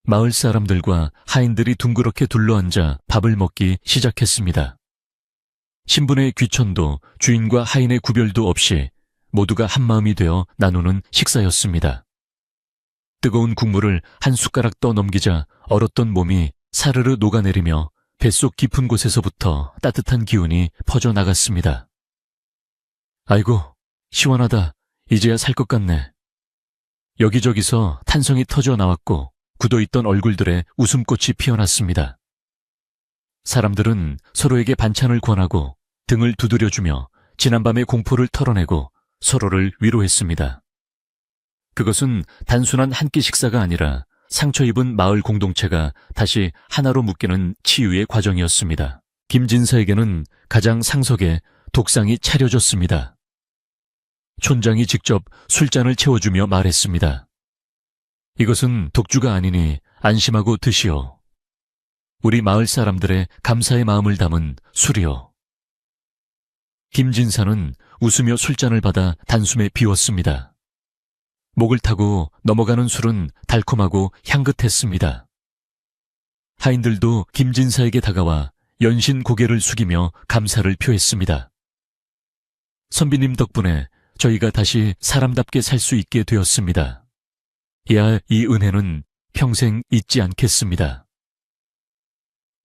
마을 사람들과 하인들이 둥그렇게 둘러앉아 밥을 먹기 시작했습니다. 신분의 귀천도 주인과 하인의 구별도 없이 모두가 한마음이 되어 나누는 식사였습니다. 뜨거운 국물을 한 숟가락 떠 넘기자 얼었던 몸이 사르르 녹아내리며 뱃속 깊은 곳에서부터 따뜻한 기운이 퍼져나갔습니다. 아이고, 시원하다. 이제야 살 것 같네. 여기저기서 탄성이 터져 나왔고 굳어있던 얼굴들에 웃음꽃이 피어났습니다. 사람들은 서로에게 반찬을 권하고 등을 두드려주며 지난밤의 공포를 털어내고 서로를 위로했습니다. 그것은 단순한 한 끼 식사가 아니라 상처 입은 마을 공동체가 다시 하나로 묶이는 치유의 과정이었습니다. 김진사에게는 가장 상석에 독상이 차려졌습니다. 촌장이 직접 술잔을 채워주며 말했습니다. 이것은 독주가 아니니 안심하고 드시오. 우리 마을 사람들의 감사의 마음을 담은 술이요. 김진사는 웃으며 술잔을 받아 단숨에 비웠습니다. 목을 타고 넘어가는 술은 달콤하고 향긋했습니다. 하인들도 김진사에게 다가와 연신 고개를 숙이며 감사를 표했습니다. 선비님 덕분에 저희가 다시 사람답게 살 수 있게 되었습니다. 야, 이 은혜는 평생 잊지 않겠습니다.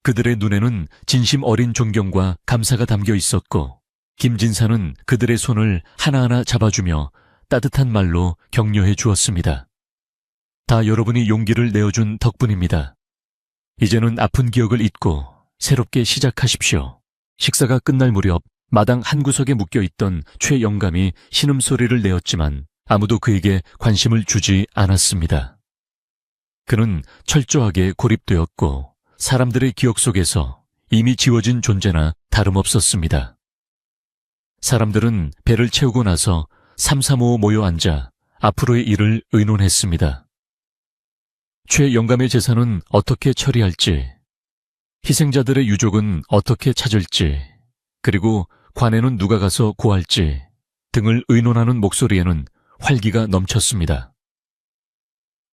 그들의 눈에는 진심 어린 존경과 감사가 담겨 있었고 김진사는 그들의 손을 하나하나 잡아주며 따뜻한 말로 격려해 주었습니다. 다 여러분이 용기를 내어준 덕분입니다. 이제는 아픈 기억을 잊고 새롭게 시작하십시오. 식사가 끝날 무렵 마당 한 구석에 묶여있던 최 영감이 신음소리를 내었지만 아무도 그에게 관심을 주지 않았습니다. 그는 철저하게 고립되었고 사람들의 기억 속에서 이미 지워진 존재나 다름없었습니다. 사람들은 배를 채우고 나서 삼삼오오 모여 앉아 앞으로의 일을 의논했습니다. 최 영감의 재산은 어떻게 처리할지, 희생자들의 유족은 어떻게 찾을지, 그리고 관에는 누가 가서 고할지 등을 의논하는 목소리에는 활기가 넘쳤습니다.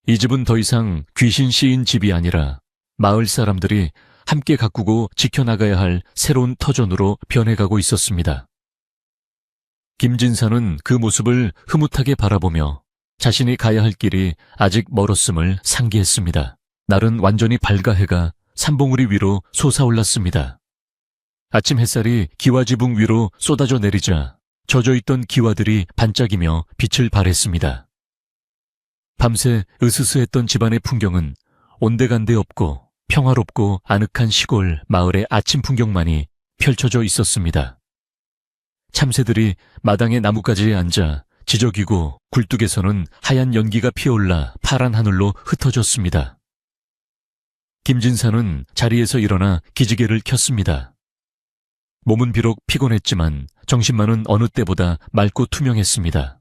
이 집은 더 이상 귀신 씌인 집이 아니라 마을 사람들이 함께 가꾸고 지켜나가야 할 새로운 터전으로 변해가고 있었습니다. 김진사는 그 모습을 흐뭇하게 바라보며 자신이 가야 할 길이 아직 멀었음을 상기했습니다. 날은 완전히 밝아 해가 산봉우리 위로 솟아올랐습니다. 아침 햇살이 기와지붕 위로 쏟아져 내리자 젖어있던 기와들이 반짝이며 빛을 발했습니다. 밤새 으스스했던 집안의 풍경은 온데간데 없고 평화롭고 아늑한 시골 마을의 아침 풍경만이 펼쳐져 있었습니다. 참새들이 마당의 나뭇가지에 앉아 지저귀고 굴뚝에서는 하얀 연기가 피어올라 파란 하늘로 흩어졌습니다. 김진사는 자리에서 일어나 기지개를 켰습니다. 몸은 비록 피곤했지만 정신만은 어느 때보다 맑고 투명했습니다.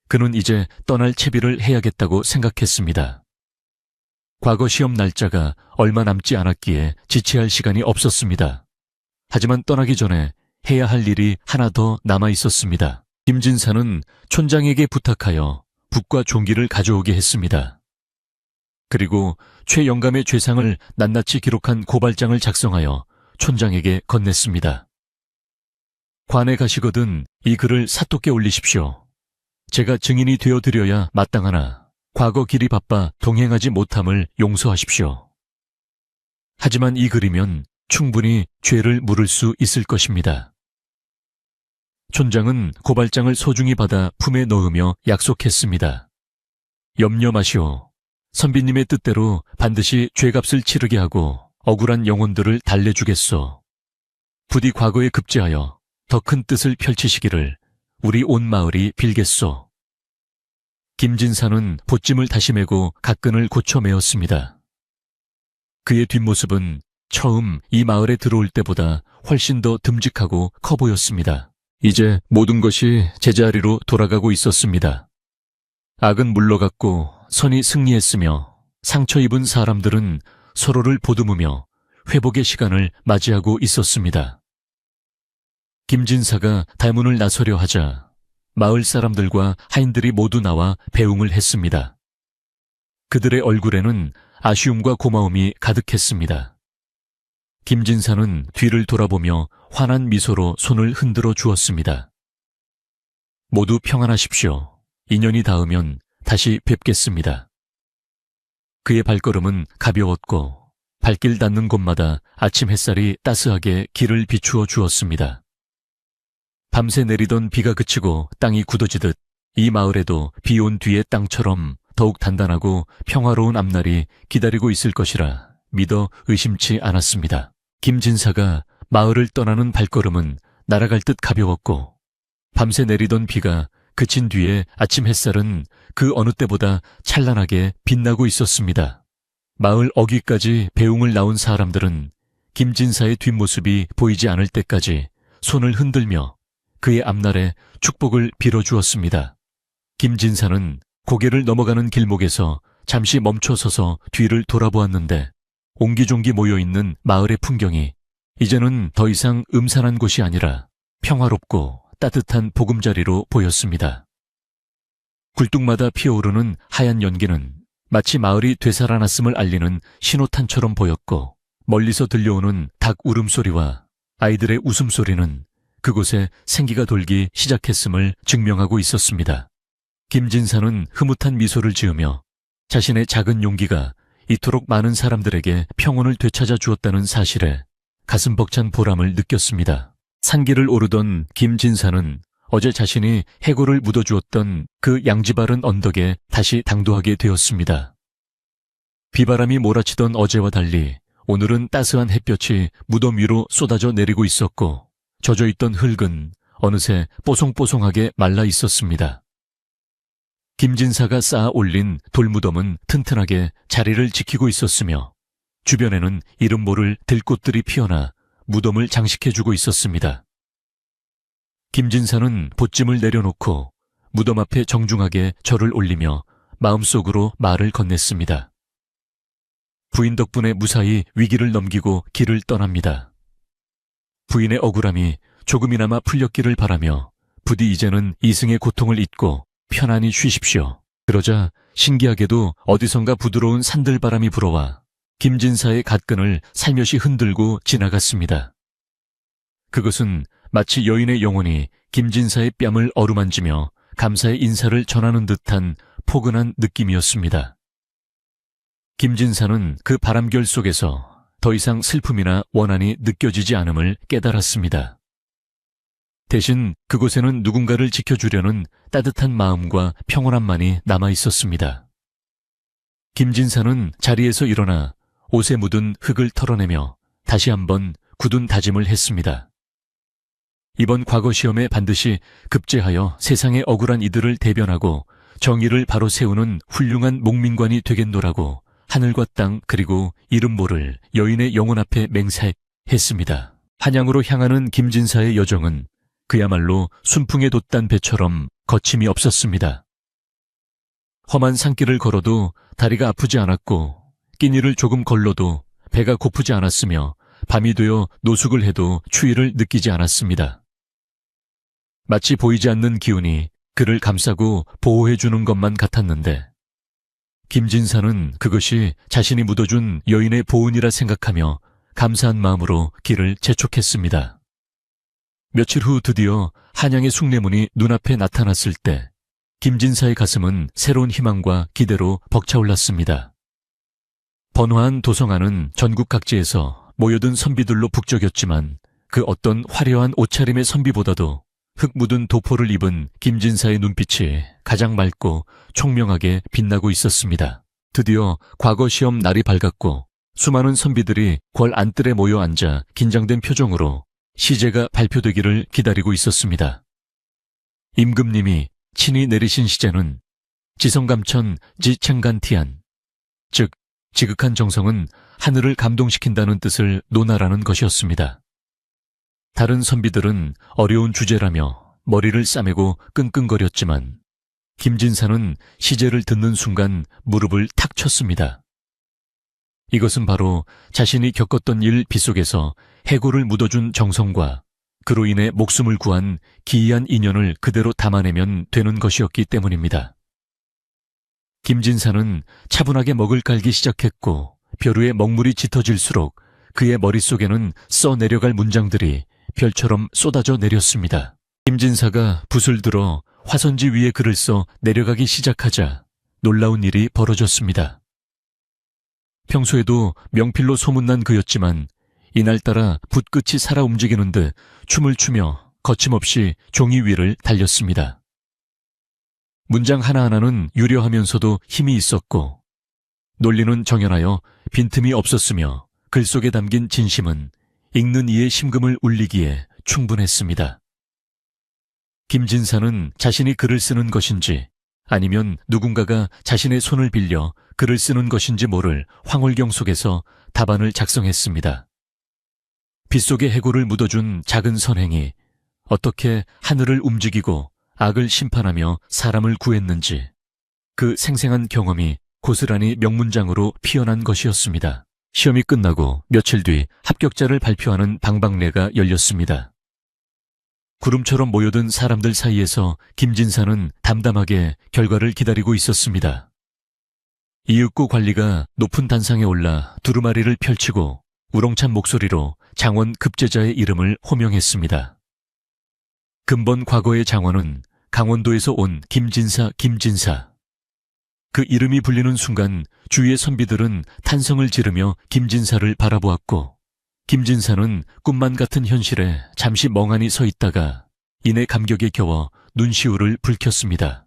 그는 이제 떠날 채비를 해야겠다고 생각했습니다. 과거 시험 날짜가 얼마 남지 않았기에 지체할 시간이 없었습니다. 하지만 떠나기 전에 해야 할 일이 하나 더 남아 있었습니다. 김진사는 촌장에게 부탁하여 붓과 종기를 가져오게 했습니다. 그리고 최 영감의 죄상을 낱낱이 기록한 고발장을 작성하여 촌장에게 건넸습니다. 관에 가시거든 이 글을 사토께 올리십시오. 제가 증인이 되어드려야 마땅하나 과거 길이 바빠 동행하지 못함을 용서하십시오. 하지만 이 글이면 충분히 죄를 물을 수 있을 것입니다. 촌장은 고발장을 소중히 받아 품에 넣으며 약속했습니다. 염려 마시오. 선비님의 뜻대로 반드시 죄값을 치르게 하고 억울한 영혼들을 달래주겠소. 부디 과거에 급제하여 더 큰 뜻을 펼치시기를 우리 온 마을이 빌겠소. 김진사는 보찜을 다시 메고 각근을 고쳐 메었습니다. 그의 뒷모습은 처음 이 마을에 들어올 때보다 훨씬 더 듬직하고 커 보였습니다. 이제 모든 것이 제자리로 돌아가고 있었습니다. 악은 물러갔고 선이 승리했으며 상처 입은 사람들은 서로를 보듬으며 회복의 시간을 맞이하고 있었습니다. 김진사가 달문을 나서려 하자 마을 사람들과 하인들이 모두 나와 배웅을 했습니다. 그들의 얼굴에는 아쉬움과 고마움이 가득했습니다. 김진사는 뒤를 돌아보며 환한 미소로 손을 흔들어 주었습니다. 모두 평안하십시오. 인연이 닿으면 다시 뵙겠습니다. 그의 발걸음은 가벼웠고 발길 닿는 곳마다 아침 햇살이 따스하게 길을 비추어 주었습니다. 밤새 내리던 비가 그치고 땅이 굳어지듯 이 마을에도 비 온 뒤의 땅처럼 더욱 단단하고 평화로운 앞날이 기다리고 있을 것이라 믿어 의심치 않았습니다. 김진사가 마을을 떠나는 발걸음은 날아갈 듯 가벼웠고 밤새 내리던 비가 그친 뒤에 아침 햇살은 그 어느 때보다 찬란하게 빛나고 있었습니다. 마을 어귀까지 배웅을 나온 사람들은 김진사의 뒷모습이 보이지 않을 때까지 손을 흔들며 그의 앞날에 축복을 빌어주었습니다. 김진사는 고개를 넘어가는 길목에서 잠시 멈춰서서 뒤를 돌아보았는데 옹기종기 모여있는 마을의 풍경이 이제는 더 이상 음산한 곳이 아니라 평화롭고 따뜻한 보금자리로 보였습니다. 굴뚝마다 피어오르는 하얀 연기는 마치 마을이 되살아났음을 알리는 신호탄처럼 보였고 멀리서 들려오는 닭 울음소리와 아이들의 웃음소리는 그곳에 생기가 돌기 시작했음을 증명하고 있었습니다. 김진사는 흐뭇한 미소를 지으며 자신의 작은 용기가 이토록 많은 사람들에게 평온을 되찾아 주었다는 사실에 가슴 벅찬 보람을 느꼈습니다. 산길을 오르던 김진사는 어제 자신이 해골을 묻어주었던 그 양지바른 언덕에 다시 당도하게 되었습니다. 비바람이 몰아치던 어제와 달리 오늘은 따스한 햇볕이 무덤 위로 쏟아져 내리고 있었고 젖어있던 흙은 어느새 뽀송뽀송하게 말라 있었습니다. 김진사가 쌓아 올린 돌무덤은 튼튼하게 자리를 지키고 있었으며 주변에는 이름 모를 들꽃들이 피어나 무덤을 장식해주고 있었습니다. 김진사는 보찜을 내려놓고 무덤 앞에 정중하게 절을 올리며 마음속으로 말을 건넸습니다. 부인 덕분에 무사히 위기를 넘기고 길을 떠납니다. 부인의 억울함이 조금이나마 풀렸기를 바라며 부디 이제는 이승의 고통을 잊고 편안히 쉬십시오. 그러자 신기하게도 어디선가 부드러운 산들바람이 불어와 김진사의 갓근을 살며시 흔들고 지나갔습니다. 그것은 마치 여인의 영혼이 김진사의 뺨을 어루만지며 감사의 인사를 전하는 듯한 포근한 느낌이었습니다. 김진사는 그 바람결 속에서 더 이상 슬픔이나 원한이 느껴지지 않음을 깨달았습니다. 대신 그곳에는 누군가를 지켜주려는 따뜻한 마음과 평온함만이 남아 있었습니다. 김진사는 자리에서 일어나 옷에 묻은 흙을 털어내며 다시 한번 굳은 다짐을 했습니다. 이번 과거 시험에 반드시 급제하여 세상의 억울한 이들을 대변하고 정의를 바로 세우는 훌륭한 목민관이 되겠노라고 하늘과 땅 그리고 이름 모를 여인의 영혼 앞에 맹세했습니다. 한양으로 향하는 김진사의 여정은 그야말로 순풍에 돛단 배처럼 거침이 없었습니다. 험한 산길을 걸어도 다리가 아프지 않았고 끼니를 조금 걸러도 배가 고프지 않았으며 밤이 되어 노숙을 해도 추위를 느끼지 않았습니다. 마치 보이지 않는 기운이 그를 감싸고 보호해주는 것만 같았는데 김진사는 그것이 자신이 묻어준 여인의 보은이라 생각하며 감사한 마음으로 길을 재촉했습니다. 며칠 후 드디어 한양의 숭례문이 눈앞에 나타났을 때 김진사의 가슴은 새로운 희망과 기대로 벅차올랐습니다. 번화한 도성안은 전국 각지에서 모여든 선비들로 북적였지만 그 어떤 화려한 옷차림의 선비보다도 흙 묻은 도포를 입은 김진사의 눈빛이 가장 맑고 총명하게 빛나고 있었습니다. 드디어 과거 시험 날이 밝았고 수많은 선비들이 궐 안뜰에 모여 앉아 긴장된 표정으로 시제가 발표되기를 기다리고 있었습니다. 임금님이 친히 내리신 시제는 지성감천 지창간티안, 즉 지극한 정성은 하늘을 감동시킨다는 뜻을 논하라는 것이었습니다. 다른 선비들은 어려운 주제라며 머리를 싸매고 끙끙거렸지만 김진사는 시제를 듣는 순간 무릎을 탁 쳤습니다. 이것은 바로 자신이 겪었던 일 빗속에서 해골을 묻어준 정성과 그로 인해 목숨을 구한 기이한 인연을 그대로 담아내면 되는 것이었기 때문입니다. 김진사는 차분하게 먹을 깔기 시작했고 벼루에 먹물이 짙어질수록 그의 머릿속에는 써내려갈 문장들이 별처럼 쏟아져 내렸습니다. 김진사가 붓을 들어 화선지 위에 글을 써 내려가기 시작하자 놀라운 일이 벌어졌습니다. 평소에도 명필로 소문난 그였지만 이날따라 붓끝이 살아 움직이는 듯 춤을 추며 거침없이 종이 위를 달렸습니다. 문장 하나하나는 유려하면서도 힘이 있었고 논리는 정연하여 빈틈이 없었으며 글 속에 담긴 진심은 읽는 이의 심금을 울리기에 충분했습니다. 김진사는 자신이 글을 쓰는 것인지 아니면 누군가가 자신의 손을 빌려 글을 쓰는 것인지 모를 황홀경 속에서 답안을 작성했습니다. 빗속에 해골을 묻어준 작은 선행이 어떻게 하늘을 움직이고 악을 심판하며 사람을 구했는지 그 생생한 경험이 고스란히 명문장으로 피어난 것이었습니다. 시험이 끝나고 며칠 뒤 합격자를 발표하는 방방례가 열렸습니다. 구름처럼 모여든 사람들 사이에서 김진사는 담담하게 결과를 기다리고 있었습니다. 이윽고 관리가 높은 단상에 올라 두루마리를 펼치고 우렁찬 목소리로 장원 급제자의 이름을 호명했습니다. 근본 과거의 장원은 강원도에서 온 김진사. 그 이름이 불리는 순간 주위의 선비들은 탄성을 지르며 김진사를 바라보았고 김진사는 꿈만 같은 현실에 잠시 멍하니 서 있다가 이내 감격에 겨워 눈시울을 붉혔습니다.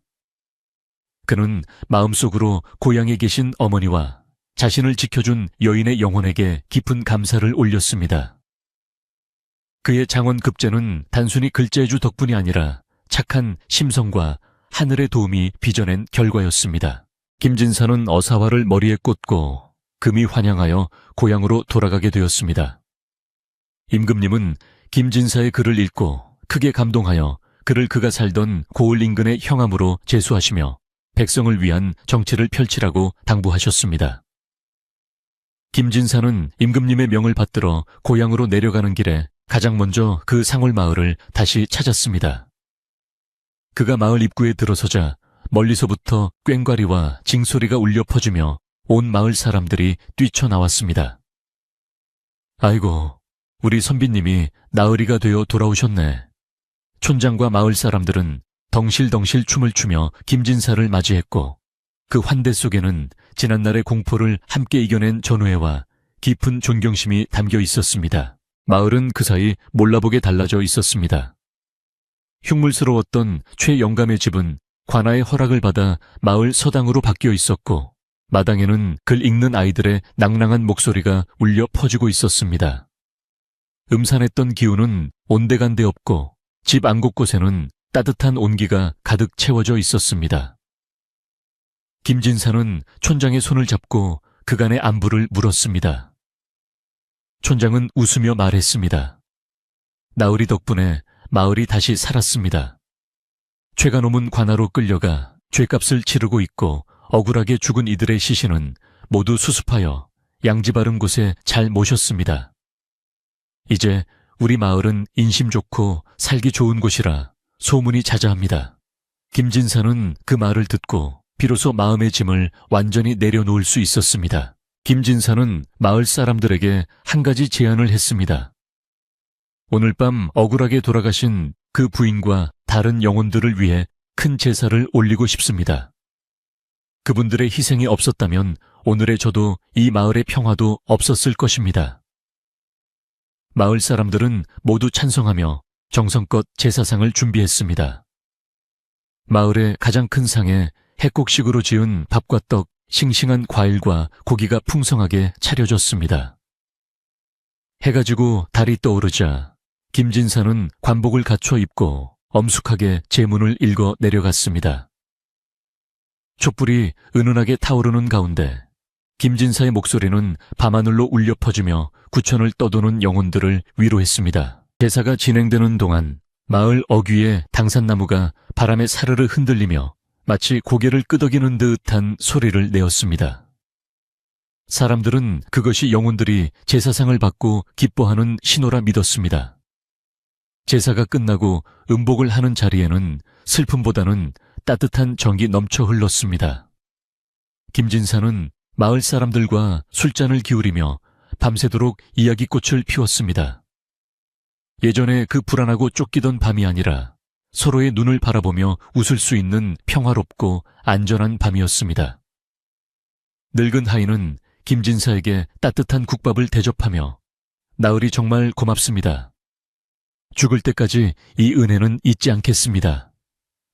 그는 마음속으로 고향에 계신 어머니와 자신을 지켜준 여인의 영혼에게 깊은 감사를 올렸습니다. 그의 장원급제는 단순히 글재주 덕분이 아니라 착한 심성과 하늘의 도움이 빚어낸 결과였습니다. 김진사는 어사화를 머리에 꽂고 금이 환영하여 고향으로 돌아가게 되었습니다. 임금님은 김진사의 글을 읽고 크게 감동하여 그를 그가 살던 고을 인근의 형암으로 제수하시며 백성을 위한 정치를 펼치라고 당부하셨습니다. 김진사는 임금님의 명을 받들어 고향으로 내려가는 길에 가장 먼저 그 상월 마을을 다시 찾았습니다. 그가 마을 입구에 들어서자 멀리서부터 꽹과리와 징소리가 울려 퍼지며 온 마을 사람들이 뛰쳐나왔습니다. 아이고, 우리 선비님이 나으리가 되어 돌아오셨네. 촌장과 마을 사람들은 덩실덩실 춤을 추며 김진사를 맞이했고 그 환대 속에는 지난날의 공포를 함께 이겨낸 전우애와 깊은 존경심이 담겨 있었습니다. 마을은 그 사이 몰라보게 달라져 있었습니다. 흉물스러웠던 최영감의 집은 관아의 허락을 받아 마을 서당으로 바뀌어 있었고 마당에는 글 읽는 아이들의 낭랑한 목소리가 울려 퍼지고 있었습니다. 음산했던 기운은 온데간데 없고 집 안 곳곳에는 따뜻한 온기가 가득 채워져 있었습니다. 김진사는 촌장의 손을 잡고 그간의 안부를 물었습니다. 촌장은 웃으며 말했습니다. 나으리 덕분에 마을이 다시 살았습니다. 죄가 넘은 관아로 끌려가 죄값을 치르고 있고 억울하게 죽은 이들의 시신은 모두 수습하여 양지 바른 곳에 잘 모셨습니다. 이제 우리 마을은 인심 좋고 살기 좋은 곳이라 소문이 자자합니다. 김진사는 그 말을 듣고 비로소 마음의 짐을 완전히 내려놓을 수 있었습니다. 김진사는 마을 사람들에게 한 가지 제안을 했습니다. 오늘 밤 억울하게 돌아가신 그 부인과 다른 영혼들을 위해 큰 제사를 올리고 싶습니다. 그분들의 희생이 없었다면 오늘의 저도 이 마을의 평화도 없었을 것입니다. 마을 사람들은 모두 찬성하며 정성껏 제사상을 준비했습니다. 마을의 가장 큰 상에 핵곡식으로 지은 밥과 떡, 싱싱한 과일과 고기가 풍성하게 차려졌습니다. 해가 지고 달이 떠오르자 김진사는 관복을 갖춰 입고 엄숙하게 제문을 읽어 내려갔습니다. 촛불이 은은하게 타오르는 가운데 김진사의 목소리는 밤하늘로 울려 퍼지며 구천을 떠도는 영혼들을 위로했습니다. 제사가 진행되는 동안 마을 어귀의 당산나무가 바람에 사르르 흔들리며 마치 고개를 끄덕이는 듯한 소리를 내었습니다. 사람들은 그것이 영혼들이 제사상을 받고 기뻐하는 신호라 믿었습니다. 제사가 끝나고 음복을 하는 자리에는 슬픔보다는 따뜻한 정이 넘쳐 흘렀습니다. 김진사는 마을 사람들과 술잔을 기울이며 밤새도록 이야기꽃을 피웠습니다. 예전에 그 불안하고 쫓기던 밤이 아니라 서로의 눈을 바라보며 웃을 수 있는 평화롭고 안전한 밤이었습니다. 늙은 하인은 김진사에게 따뜻한 국밥을 대접하며 나으리 정말 고맙습니다. 죽을 때까지 이 은혜는 잊지 않겠습니다.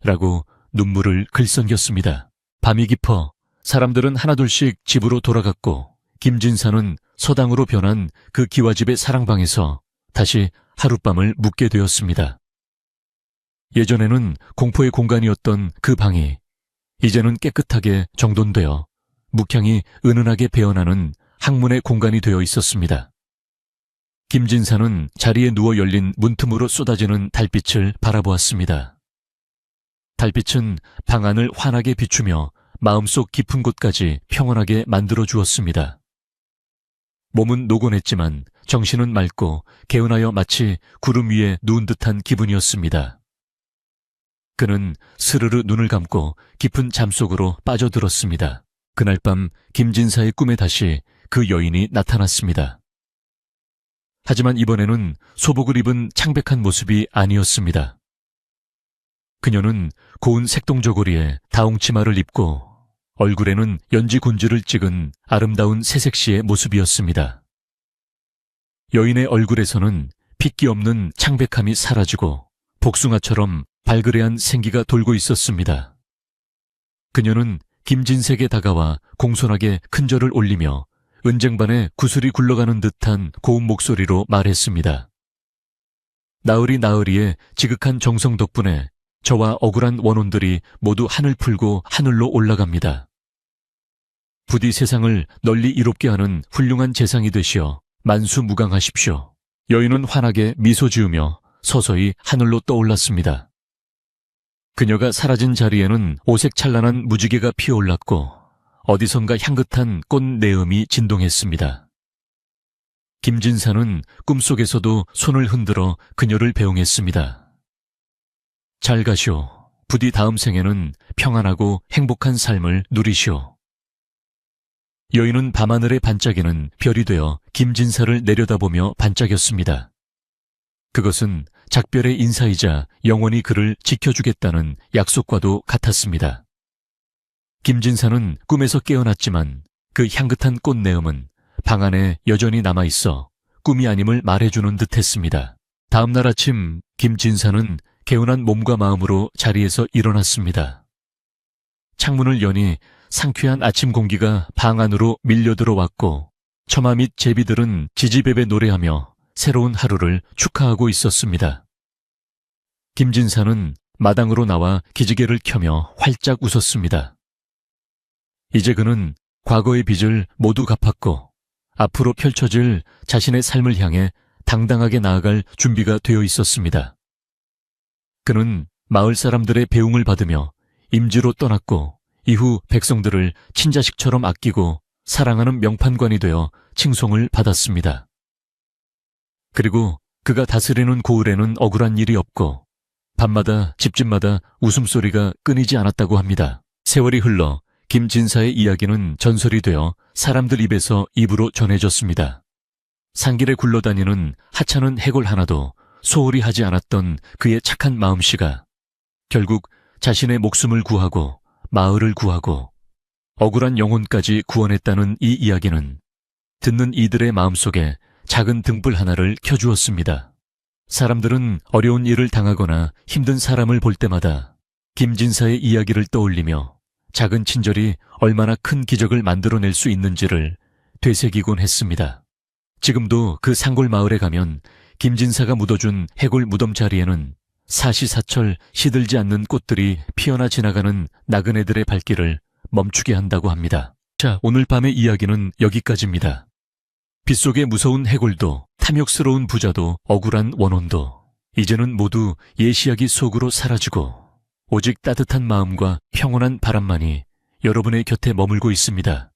라고 눈물을 글썽겼습니다. 밤이 깊어 사람들은 하나둘씩 집으로 돌아갔고 김진사는 서당으로 변한 그 기와집의 사랑방에서 다시 하룻밤을 묵게 되었습니다. 예전에는 공포의 공간이었던 그 방이 이제는 깨끗하게 정돈되어 묵향이 은은하게 배어나는 학문의 공간이 되어 있었습니다. 김진사는 자리에 누워 열린 문틈으로 쏟아지는 달빛을 바라보았습니다. 달빛은 방 안을 환하게 비추며 마음속 깊은 곳까지 평온하게 만들어 주었습니다. 몸은 노곤했지만 정신은 맑고 개운하여 마치 구름 위에 누운 듯한 기분이었습니다. 그는 스르르 눈을 감고 깊은 잠속으로 빠져들었습니다. 그날 밤 김진사의 꿈에 다시 그 여인이 나타났습니다. 하지만 이번에는 소복을 입은 창백한 모습이 아니었습니다. 그녀는 고운 색동저고리에 다홍치마를 입고 얼굴에는 연지곤지를 찍은 아름다운 새색시의 모습이었습니다. 여인의 얼굴에서는 핏기 없는 창백함이 사라지고 복숭아처럼 발그레한 생기가 돌고 있었습니다. 그녀는 김진색에 다가와 공손하게 큰절을 올리며 은쟁반에 구슬이 굴러가는 듯한 고운 목소리로 말했습니다. 나으리 나으리의 지극한 정성 덕분에 저와 억울한 원혼들이 모두 한을 풀고 하늘로 올라갑니다. 부디 세상을 널리 이롭게 하는 훌륭한 재상이 되시어 만수무강하십시오. 여인은 환하게 미소 지으며 서서히 하늘로 떠올랐습니다. 그녀가 사라진 자리에는 오색 찬란한 무지개가 피어올랐고 어디선가 향긋한 꽃 내음이 진동했습니다. 김진사는 꿈속에서도 손을 흔들어 그녀를 배웅했습니다. 잘 가시오. 부디 다음 생에는 평안하고 행복한 삶을 누리시오. 여인은 밤하늘에 반짝이는 별이 되어 김진사를 내려다보며 반짝였습니다. 그것은 작별의 인사이자 영원히 그를 지켜주겠다는 약속과도 같았습니다. 김진사는 꿈에서 깨어났지만 그 향긋한 꽃내음은 방 안에 여전히 남아있어 꿈이 아님을 말해주는 듯했습니다. 다음 날 아침 김진사는 개운한 몸과 마음으로 자리에서 일어났습니다. 창문을 여니 상쾌한 아침 공기가 방 안으로 밀려들어왔고 처마 및 제비들은 지지배배 노래하며 새로운 하루를 축하하고 있었습니다. 김진사는 마당으로 나와 기지개를 켜며 활짝 웃었습니다. 이제 그는 과거의 빚을 모두 갚았고 앞으로 펼쳐질 자신의 삶을 향해 당당하게 나아갈 준비가 되어 있었습니다. 그는 마을 사람들의 배웅을 받으며 임지로 떠났고 이후 백성들을 친자식처럼 아끼고 사랑하는 명판관이 되어 칭송을 받았습니다. 그리고 그가 다스리는 고을에는 억울한 일이 없고 밤마다 집집마다 웃음소리가 끊이지 않았다고 합니다. 세월이 흘러 김진사의 이야기는 전설이 되어 사람들 입에서 입으로 전해졌습니다. 산길에 굴러다니는 하찮은 해골 하나도 소홀히 하지 않았던 그의 착한 마음씨가 결국 자신의 목숨을 구하고 마을을 구하고 억울한 영혼까지 구원했다는 이 이야기는 듣는 이들의 마음속에 작은 등불 하나를 켜주었습니다. 사람들은 어려운 일을 당하거나 힘든 사람을 볼 때마다 김진사의 이야기를 떠올리며 작은 친절이 얼마나 큰 기적을 만들어낼 수 있는지를 되새기곤 했습니다. 지금도 그 산골 마을에 가면 김진사가 묻어준 해골 무덤 자리에는 사시사철 시들지 않는 꽃들이 피어나 지나가는 나그네들의 발길을 멈추게 한다고 합니다. 자, 오늘 밤의 이야기는 여기까지입니다. 빗속의 무서운 해골도 탐욕스러운 부자도 억울한 원혼도 이제는 모두 예시야기 속으로 사라지고 오직 따뜻한 마음과 평온한 바람만이 여러분의 곁에 머물고 있습니다.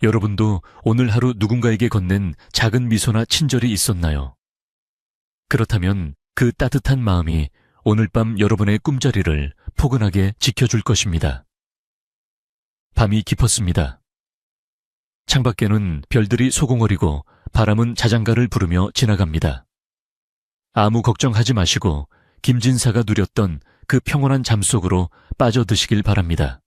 여러분도 오늘 하루 누군가에게 건넨 작은 미소나 친절이 있었나요? 그렇다면 그 따뜻한 마음이 오늘 밤 여러분의 꿈자리를 포근하게 지켜줄 것입니다. 밤이 깊었습니다. 창밖에는 별들이 소공어리고 바람은 자장가를 부르며 지나갑니다. 아무 걱정하지 마시고 김진사가 누렸던 그 평온한 잠 속으로 빠져드시길 바랍니다.